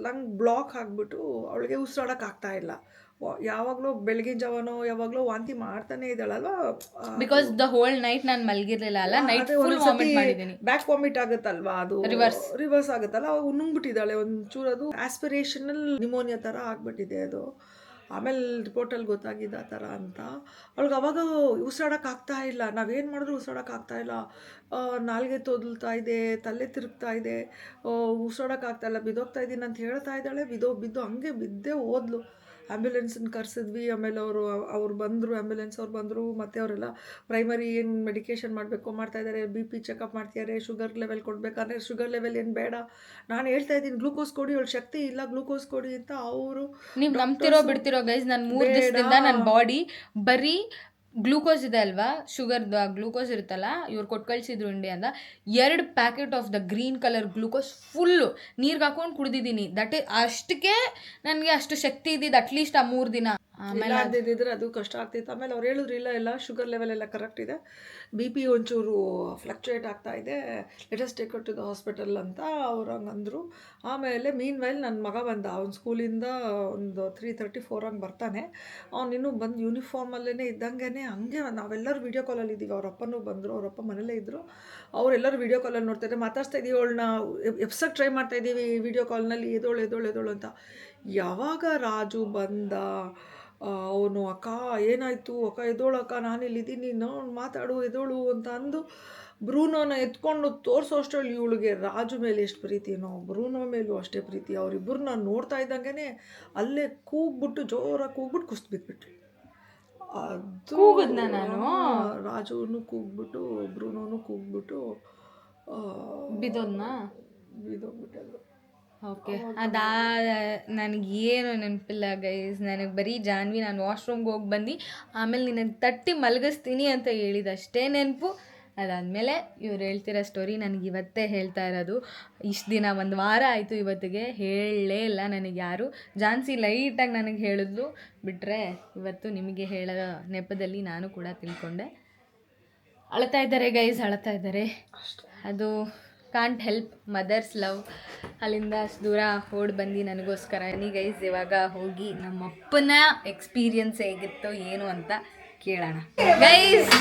S2: ಲಂಗ್ ಬ್ಲಾಕ್ ಆಗಿಬಿಟ್ಟು ಅವಳಿಗೆ ಉಸಿರಾಡೋಕ್ಕಾಗ್ತಾ ಇಲ್ಲ. ಯಾವಾಗಲೂ ಬೆಳಗಿನ ಜಾವನೋ ಯಾವಾಗಲೂ ವಾಂತಿ ಮಾಡ್ತಾನೆ ಇದ್ದಾಳಲ್ವ.
S1: ಬಿಕಾಸ್ ದ ಹೋಲ್ ನೈಟ್ ನಾನು ಮಲಗಿರಲಿಲ್ಲ ಅಲ್ಲ, ನೈಟ್ ಫುಲ್ ವಾಮಿಟ್ ಮಾಡಿದ್ದೀನಿ.
S2: ಬ್ಯಾಕ್ ವಾಮಿಟ್ ಆಗುತ್ತಲ್ವಾ, ಅದು ರಿವರ್ಸ್ ಆಗುತ್ತಲ್ಲ, ಅವಾಗ ನುಂಗ್ಬಿಟ್ಟಿದ್ದಾಳೆ ಒಂಚೂರು. ಅದು ಆಸ್ಪಿರೇಷನಲ್ ನಿಮೋನಿಯಾ ಥರ ಆಗಿಬಿಟ್ಟಿದೆ ಅದು. ಆಮೇಲೆ ರಿಪೋರ್ಟಲ್ಲಿ ಗೊತ್ತಾಗಿದ್ದು ಆ ಥರ ಅಂತ. ಅವಳಿಗೆ ಅವಾಗ ಉಸಿರಾಡೋಕ್ಕಾಗ್ತಾ ಇಲ್ಲ, ನಾವೇನು ಮಾಡಿದ್ರು ಉಸಿರಾಡೋಕ್ಕಾಗ್ತಾ ಇಲ್ಲ. ನಾಲ್ಗೆ ತೊದಲ್ತಾ ಇದೆ, ತಲೆ ತಿರುಗ್ತಾ ಇದೆ, ಉಸಿರಾಡೋಕ್ಕಾಗ್ತಾಯಿಲ್ಲ, ಬಿದ್ದೋಗ್ತಾ ಇದ್ದೀನಿ ಅಂತ ಹೇಳ್ತಾ ಇದ್ದಾಳೆ. ಬಿದ್ದು ಹಂಗೆ ಬಿದ್ದೇ ಹೋದ್ಲು. ಆ್ಯಂಬುಲೆನ್ಸನ್ನ ಕರೆಸಿದ್ವಿ. ಆಮೇಲೆ ಅವ್ರು ಬಂದರು, ಆ್ಯಂಬುಲೆನ್ಸ್ ಅವ್ರು ಬಂದರು. ಮತ್ತು ಅವರೆಲ್ಲ ಪ್ರೈಮರಿ ಏನು ಮೆಡಿಕೇಷನ್ ಮಾಡಬೇಕು ಮಾಡ್ತಾಯಿದ್ದಾರೆ, BP ಚೆಕಪ್ ಮಾಡ್ತಿದ್ದಾರೆ, ಶುಗರ್ ಲೆವೆಲ್ ಕೊಡಬೇಕಾದ್ರೆ ಶುಗರ್ ಲೆವೆಲ್ ಏನು ಬೇಡ, ನಾನು ಹೇಳ್ತಾ ಇದ್ದೀನಿ ಗ್ಲೂಕೋಸ್ ಕೊಡಿ, ಅವಳು ಶಕ್ತಿ ಇಲ್ಲ ಗ್ಲೂಕೋಸ್ ಕೊಡಿ ಅಂತ. ಅವರು
S1: ನೀವು ನಂಬ್ತಿರೋ ಬಿಡ್ತಿರೋ ಗೈಸ್, ನಾನು 3 ದಿವಸದಿಂದ ನನ್ನ ಬಾಡಿ ಬರೀ ಗ್ಲೂಕೋಸ್ ಇದೆ ಅಲ್ವಾ, ಶುಗರ್ದು ಗ್ಲೂಕೋಸ್ ಇರುತ್ತಲ್ಲ, ಇವ್ರು ಕೊಟ್ಟು ಕಳಿಸಿದ್ರು ಇಂಡಿಯಾದ 2 packet of the green colour glucose full ನೀರ್ಗೆ ಹಾಕೊಂಡು ಕುಡ್ದಿದ್ದೀನಿ. ಅಷ್ಟಕ್ಕೆ ನನಗೆ ಅಷ್ಟು ಶಕ್ತಿ ಇದ್ದಿದ್ದು ಅಟ್ಲೀಸ್ಟ್ ಆ 3 ದಿನ.
S2: ಇಲ್ಲ ಅಂದಿದ್ದಿದ್ರೆ ಅದು ಕಷ್ಟ ಆಗ್ತಿತ್ತು. ಆಮೇಲೆ ಅವ್ರು ಹೇಳಿದ್ರು ಇಲ್ಲ ಶುಗರ್ ಲೆವೆಲ್ ಎಲ್ಲ ಕರೆಕ್ಟ್ ಇದೆ, ಬಿ ಪಿ ಒಂಚೂರು ಫ್ಲಕ್ಚುಯೇಟ್ ಆಗ್ತಾ ಇದೆ, let us take to the hospital ಅಂತ ಅವ್ರು ಹಂಗೆ ಅಂದರು. ಆಮೇಲೆ ಮೀನ್ ವೈಲ್ ನನ್ನ ಮಗ ಬಂದ, ಅವ್ನು ಸ್ಕೂಲಿಂದ ಒಂದು 3:34 ಹಂಗೆ ಬರ್ತಾನೆ. ಇನ್ನೂ ಬಂದು ಯೂನಿಫಾರ್ಮಲ್ಲೇ ಇದ್ದಂಗೆ ಹಂಗೆ ನಾವೆಲ್ಲರೂ ವೀಡಿಯೋ ಕಾಲಲ್ಲಿ ಇದ್ದೀವಿ. ಅವ್ರ ಅಪ್ಪನೂ ಬಂದರು, ಅವರಪ್ಪ ಮನೇಲೇ ಇದ್ದರು. ಅವರೆಲ್ಲರೂ ವೀಡಿಯೋ ಕಾಲಲ್ಲಿ ನೋಡ್ತಾಯಿದ್ದೆ, ಮಾತಾಡ್ತಾ ಇದ್ದೀವಿ, ಅವಳನ್ನ ಎಪ್ಸಕ್ಕೆ ಟ್ರೈ ಮಾಡ್ತಾಯಿದ್ದೀವಿ ವೀಡಿಯೋ ಕಾಲ್ನಲ್ಲಿ, ಎದೋಳು ಅಂತ. ಯಾವಾಗ ರಾಜು ಬಂದ, ಅವನು ಅಕ್ಕ ಏನಾಯಿತು ಅಕ್ಕ ಎದೋಳು ಅಕ್ಕ ನಾನಿಲ್ಲಿದ್ದೀನಿ, ನಾನು ಮಾತಾಡು ಎದೋಳು ಅಂತ ಅಂದು ಬ್ರೂನೋನ ಎತ್ಕೊಂಡು ತೋರಿಸೋ ಅಷ್ಟರಲ್ಲಿ ಇವಳಿಗೆ ರಾಜು ಮೇಲೆ ಎಷ್ಟು ಪ್ರೀತಿನೋ ಬ್ರೂನೋ ಮೇಲೂ ಅಷ್ಟೇ ಪ್ರೀತಿ. ಅವರಿಬ್ಬರನ್ನ ನೋಡ್ತಾ ಇದ್ದಂಗೆ ಅಲ್ಲೇ ಜೋರಾಗಿ ಕೂಗ್ಬಿಟ್ಟು ಕುಸ್ತು ಬಿದ್ದುಬಿಟ್ರು. ಅದು
S1: ಕೂಗಿದ್ನ ನಾನು?
S2: ರಾಜುನು ಕೂಗ್ಬಿಟ್ಟು ಬ್ರೂನೋನು ಕೂಗ್ಬಿಟ್ಟು ಬಿದ್ದೋಗ್ಬಿಟ್ಟರು.
S1: ಓಕೆ, ನನಗೇನು ನೆನಪಿಲ್ಲ ಗೈಸ್. ನನಗೆ ಬರೀ ಜಾನ್ವಿ ನಾನು ವಾಶ್ರೂಮ್ಗೆ ಹೋಗಿ ಬಂದು ಆಮೇಲೆ ನಿನ್ನನ್ನು ತಟ್ಟಿ ಮಲಗಿಸ್ತೀನಿ ಅಂತ ಹೇಳಿದಷ್ಟೇ ನೆನಪು. ಅದಾದಮೇಲೆ ಇವ್ರು ಹೇಳ್ತಿರೋ ಸ್ಟೋರಿ ನನಗೆ ಇವತ್ತೇ ಹೇಳ್ತಾ ಇರೋದು. ಇಷ್ಟು ದಿನ 1 ವಾರ ಆಯಿತು ಇವತ್ತಿಗೆ, ಹೇಳಲೇ ಇಲ್ಲ ನನಗೆ ಯಾರು. ಜಾನ್ಸಿ ಲೈಟಾಗಿ ನನಗೆ ಹೇಳಿದ್ಲು, ಬಿಟ್ಟರೆ ಇವತ್ತು ನಿಮಗೆ ಹೇಳೋ ನೆಪದಲ್ಲಿ ನಾನು ಕೂಡ ತಿಳ್ಕೊಂಡೆ. ಅಳ್ತಾ ಇದ್ದಾರೆ ಗೈಸ್, ಅಳ್ತಾ ಇದ್ದಾರೆ. ಅದು ಕಾಂಟ್ ಹೆಲ್ಪ್, ಮದರ್ಸ್ ಲವ್. ಅಲ್ಲಿಂದ ಅಷ್ಟು ದೂರ ಓಡಿ ಬಂದು ನನಗೋಸ್ಕರ. ಗೈಸ್ ಇವಾಗ ಹೋಗಿ ನಮ್ಮಪ್ಪನ ಎಕ್ಸ್ಪೀರಿಯನ್ಸ್ ಹೇಗಿತ್ತು ಏನು ಅಂತ ಕೇಳೋಣ. Guys,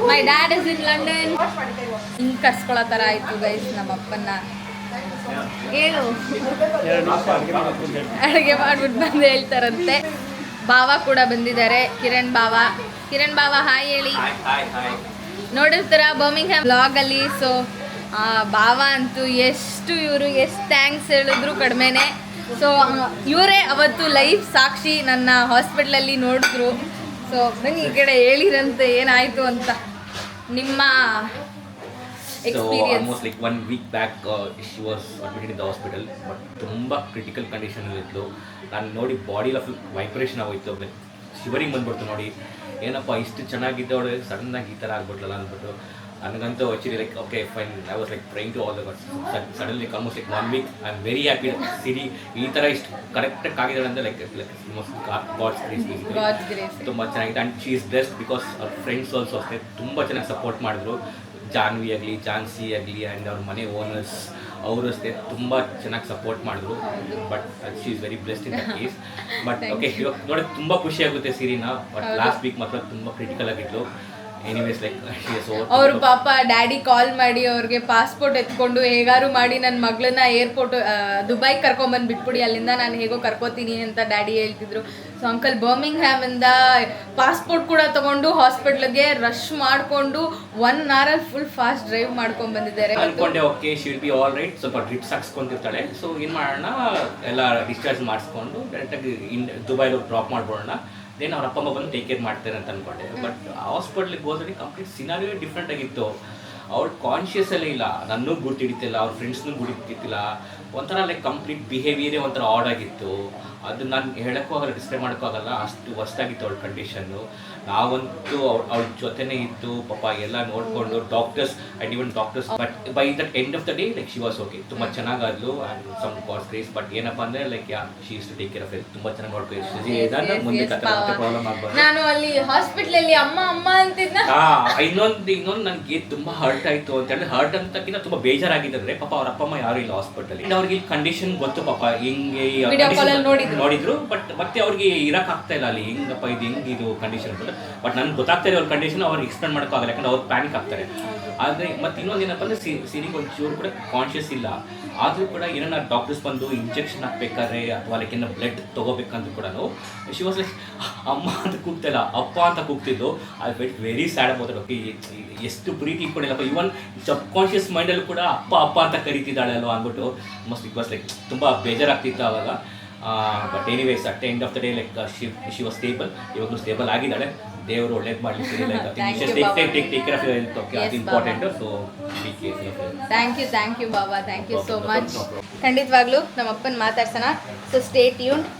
S1: my dad is in London. ಹಿಂಗೆ ಕರ್ಸ್ಕೊಳ್ಳೋ ಥರ ಆಯಿತು ಗೈಸ್ ನಮ್ಮಪ್ಪನ. ಹೇಳು, ಅಡುಗೆ ಮಾಡ್ಬಿಟ್ಟು ಬಂದು ಹೇಳ್ತಾರಂತೆ. ಬಾವ ಕೂಡ ಬಂದಿದ್ದಾರೆ, ಕಿರಣ್ ಬಾವ ಹಾಯ್ ಹೇಳಿ. ನೋಡಿರ್ತೀರ ಬರ್ಮಿಂಗ್ಹ್ಯಾಮ್ ವ್ಲಾಗಲ್ಲಿ. ಸೊ ಬಾವ ಅಂತೂ ಎಷ್ಟು ಥ್ಯಾಂಕ್ಸ್ ಹೇಳಿದ್ರು ಕಡಿಮೆನೆ. ಸೊ ಇವರೇ ಅವತ್ತು ಲೈಫ್ ಸಾಕ್ಷಿ, ನನ್ನ ಹಾಸ್ಪಿಟ್ಲಲ್ಲಿ ನೋಡಿದ್ರು. ಸೊ ಬನ್ನಿ ಈ ಕಡೆ ಹೇಳಿರಂತೆ ಏನಾಯಿತು ಅಂತ ನಿಮ್ಮ experience.
S3: Almost like 1 week back she was admitted in the hospital. But ತುಂಬ ಕ್ರಿಟಿಕಲ್ ಕಂಡೀಷನಲ್ಲಿ ಇದ್ಲು. ನಾನು ನೋಡಿ ಬಾಡಿಲ್ಲ ಫುಲ್ ವೈಬ್ರೇಷನ್ ಆಗೋಯ್ತು, ಶಿವರಿಂಗ್ ಬಂದ್ಬಿಡ್ತು ನೋಡಿ. ಏನಪ್ಪ ಇಷ್ಟು ಚೆನ್ನಾಗಿದ್ದವಳು ಸಡನ್ನಾಗಿ ಈ ಥರ ಆಗ್ಬಿಟ್ಲಲ್ಲ ಅಂದ್ಬಿಟ್ಟು ನನಗಂತೂ actually like okay fine, I was like trying to all the gods. Suddenly almost like 1 week I am very happy. Siri ಈ ಥರ ಇಷ್ಟು ಕರೆಕ್ಟಾಗಿ ಆಗಿದ್ದಾಳೆ ಅಂದರೆ ಲೈಕ್ ಗಾಡ್ಸ್ ಗ್ರೇಸ್. ತುಂಬ ಚೆನ್ನಾಗಿದೆ. And she is best because ಅವ್ರ ಫ್ರೆಂಡ್ಸ್ ಆಲ್ಸೋ ಅಷ್ಟೇ ತುಂಬ ಚೆನ್ನಾಗಿ ಸಪೋರ್ಟ್ ಮಾಡಿದ್ರು. ಜಾನ್ವಿ ಆಗಲಿ, ಜಾನ್ಸಿ ಆಗಲಿ ಆ್ಯಂಡ್ ಅವ್ರ ಮನೆ ಓನರ್ಸ್ ಅವರು ಅಷ್ಟೇ ತುಂಬ ಚೆನ್ನಾಗಿ ಸಪೋರ್ಟ್ ಮಾಡಿದ್ರು. But she is very blessed in the case. But okay, ಇವಾಗ ನೋಡೋಕೆ ತುಂಬ ಖುಷಿ ಆಗುತ್ತೆ ಸಿರಿನ. ಬಟ್ ಲಾಸ್ಟ್ ವೀಕ್ ಮಾತ್ರ ತುಂಬ ಕ್ರಿಟಿಕಲ್ ಆಗಿತ್ತು. ಎನಿವೇಸ್ ಲೈಕ್
S1: ಅವ್ರ ಪಾಪ ಡ್ಯಾಡಿ ಕಾಲ್ ಮಾಡಿ ಅವ್ರಿಗೆ ಪಾಸ್ಪೋರ್ಟ್ ಎತ್ಕೊಂಡು ಹೇಗಾರು ಮಾಡಿ ನನ್ನ ಮಗಳನ್ನ ಏರ್ಪೋರ್ಟ್ ದುಬೈಗೆ ಕರ್ಕೊಂಬಂದು ಬಿಟ್ಬಿಡಿ, ಅಲ್ಲಿಂದ ನಾನು ಹೇಗೋ ಕರ್ಕೋತೀನಿ ಅಂತ ಡ್ಯಾಡಿ ಹೇಳ್ತಿದ್ರು. ಸೊ ಅಂಕಲ್ ಬರ್ಮಿಂಗ್ಹ್ಯಾಮಿಂದ ಪಾಸ್ಪೋರ್ಟ್ ಕೂಡ ತೊಗೊಂಡು ಹಾಸ್ಪಿಟ್ಲಿಗೆ ರಶ್ ಮಾಡಿಕೊಂಡು 1 hour ಫುಲ್ ಫಾಸ್ಟ್ ಡ್ರೈವ್ ಮಾಡ್ಕೊಂಡು ಬಂದಿದ್ದಾರೆ.
S3: ಅನ್ಕೊಂಡೆ okay she will be all right, ಸ್ವಲ್ಪ ಡ್ರಿಪ್ಸ್ ಹಾಕ್ಸ್ಕೊಂಡಿರ್ತಾಳೆ. ಸೊ ಏನು ಮಾಡೋಣ, ಎಲ್ಲ ಡಿಸ್ಚಾರ್ಜ್ ಮಾಡಿಸ್ಕೊಂಡು ಡೈರೆಕ್ಟಾಗಿ ದುಬೈಲಿ ಡ್ರಾಪ್ ಮಾಡ್ಬೋಣ, ದೇನ್ ಅವ್ರ ಅಪ್ಪ ಅಮ್ಮ ಬಂದು ಟೇಕ್ ಕೇರ್ ಮಾಡ್ತಾರೆ ಅಂತ ಅಂದ್ಕೊಂಡೆ. ಬಟ್ ಹಾಸ್ಪಿಟ್ಲಿಗೆ ಹೋದ್ರೆ ಕಂಪ್ಲೀಟ್ ಸಿನಾರಿಯೋ ಡಿಫ್ರೆಂಟ್ ಆಗಿತ್ತು. ಅವ್ಳು ಕಾನ್ಷಿಯಸ್ಸಲ್ಲೇ ಇಲ್ಲ, ನನ್ನೂ ಗುರ್ತಿಡಿತಿಲ್ಲ, ಅವ್ರ ಫ್ರೆಂಡ್ಸ್ನೂ ಗುರ್ತಿತ್ತಿಲ್ಲ. ಒಂಥರ ಲೈಕ್ ಕಂಪ್ಲೀಟ್ ಬಿಹೇವಿಯರೇ ಒಂಥರ ಆಡ್ ಆಗಿತ್ತು. ಅದು ನಾನು ಹೇಳೋಕ್ಕೂ ಆಗಲ್ಲ, ಡಿಸ್ಕ್ರೈಬ್ ಮಾಡೋಕ್ಕಾಗಲ್ಲ, ಅಷ್ಟು ವರ್ಸ್ಟಾಗಿತ್ತು ಅವಳ ಕಂಡೀಷನ್ನು. ನಾವಂತೂ ಅವಳ ಜೊತೆನೇ ಇದ್ದು ಪಾಪ ಎಲ್ಲ ನೋಡಿಕೊಂಡು doctors and even doctors. But by that end of the day like she was okay, ತುಂಬ ಚೆನ್ನಾಗಾದ್ಲು and some god's grace. But ಏನಪ್ಪ ಅಂದರೆ like she is to take care of health, ತುಂಬ ಚೆನ್ನಾಗಿ ನೋಡ್ಕೊಂಡು ಮುಂದೆ ಪ್ರಾಬ್ಲಮ್ ಆಗ್ಬಾರ್ದು.
S1: ನಾನು ಅಲ್ಲಿ ಹಾಸ್ಪಿಟ್ಲಲ್ಲಿ ಅಮ್ಮ ಅಂತಿದ್ನ.
S3: ಇನ್ನೊಂದು ನನಗೆ ತುಂಬ ಹರ್ಟ್ ಆಯಿತು ಅಂತ ಹೇಳಿದ್ರೆ, ಹರ್ಟ್ ಅಂತಕ್ಕಿಂತ ತುಂಬ ಬೇಜಾರಾಗಿದ್ದರೆ ಪಾಪ ಅವ್ರ ಅಪ್ಪ ಅಮ್ಮ ಯಾರು ಇಲ್ಲ ಹಾಸ್ಪಿಟಲ್. ಅವ್ರಿಗೆ ಕಂಡೀಷನ್ ಗೊತ್ತು ಪಾಪ, ಹಿಂಗೆ ನೋಡಿದ್ರು. ಬಟ್ ಮತ್ತೆ ಅವ್ರಿಗೆ ಇರೋಕ್ಕಾಗ್ತಾ ಇಲ್ಲ ಅಲ್ಲಿ, ಹೆಂಗಪ್ಪ ಇದು ಹೆಂಗಿದು ಕಂಡೀಷನ್ ಅಂತ. ಬಟ್ ನನ್ಗೆ ಗೊತ್ತಾಗ್ತಾ ಇದೆ ಅವ್ರ ಕಂಡೀಷನ್, ಅವ್ರಿಗೆ ಎಕ್ಸ್ಪ್ಲೇನ್ ಮಾಡೋಕ್ಕಾಗಲ್ಲ, ಯಾಕಂದ್ರೆ ಅವ್ರು ಪ್ಯಾನಿಕ್ ಆಗ್ತಾರೆ. ಆದರೆ ಮತ್ತೆ ಇನ್ನೊಂದು ಏನಪ್ಪ ಅಂದರೆ ಸಿರಿಗೆ ಒಂಚೂರು ಕೂಡ ಕಾನ್ಷಿಯಸ್ ಇಲ್ಲ. ಆದರೂ ಕೂಡ ಏನೋ ಡಾಕ್ಟರ್ಸ್ ಬಂದು ಇಂಜೆಕ್ಷನ್ ಹಾಕ್ಬೇಕಾದ್ರೆ ಅಥವಾ ಲೈಕ್ ಏನೋ ಬ್ಲಡ್ ತೊಗೋಬೇಕಂದ್ರೂ ಕೂಡ ಶಿ ವಾಸ್ ಲೈಕ್ ಅಮ್ಮ ಅಂತ ಕೂಗ್ತಿಲ್ಲ, ಅಪ್ಪ ಅಂತ ಕೂಗ್ತಿದ್ದು. I felt very sad about that. Okay, ಎಷ್ಟು ಪ್ರೀತಿ ಇಟ್ಕೊಂಡಿಲ್ಲಪ್ಪ, ಇವನ್ ಸಬ್ ಕಾನ್ಷಿಯಸ್ ಮೈಂಡಲ್ಲೂ ಕೂಡ ಅಪ್ಪ ಅಂತ ಕರಿತಿದ್ದಾಳೆ ಅಲ್ವಾ ಅಂದ್ಬಿಟ್ಟು ಮೋಸ್ಟ್ ಇಟ್ ವಾಸ್ ಲೈಕ್ ತುಂಬ ಬೇಜಾರಾಗ್ತಿತ್ತು ಆವಾಗ. But anyways at end of the day like she was stable. ಇವಾಗಲೂ ಸ್ಟೇಬಲ್ ಆಗಿದ್ದಾಳೆ, ದೇವರು ಒಳ್ಳೇದು ಮಾಡಲಿಕ್ಕೆ. Take care of your health, okay, ಅದು ಇಂಪಾರ್ಟೆಂಟ್. ಸೊ
S1: ಥ್ಯಾಂಕ್ ಯು ಬಾಬಾ, ಥ್ಯಾಂಕ್ ಯು ಸೋ ಮಚ್. ಖಂಡಿತವಾಗ್ಲೂ ನಮ್ಮ ಅಪ್ಪನ ಮಾತಾಡ್ಸೋಣ. So stay tuned.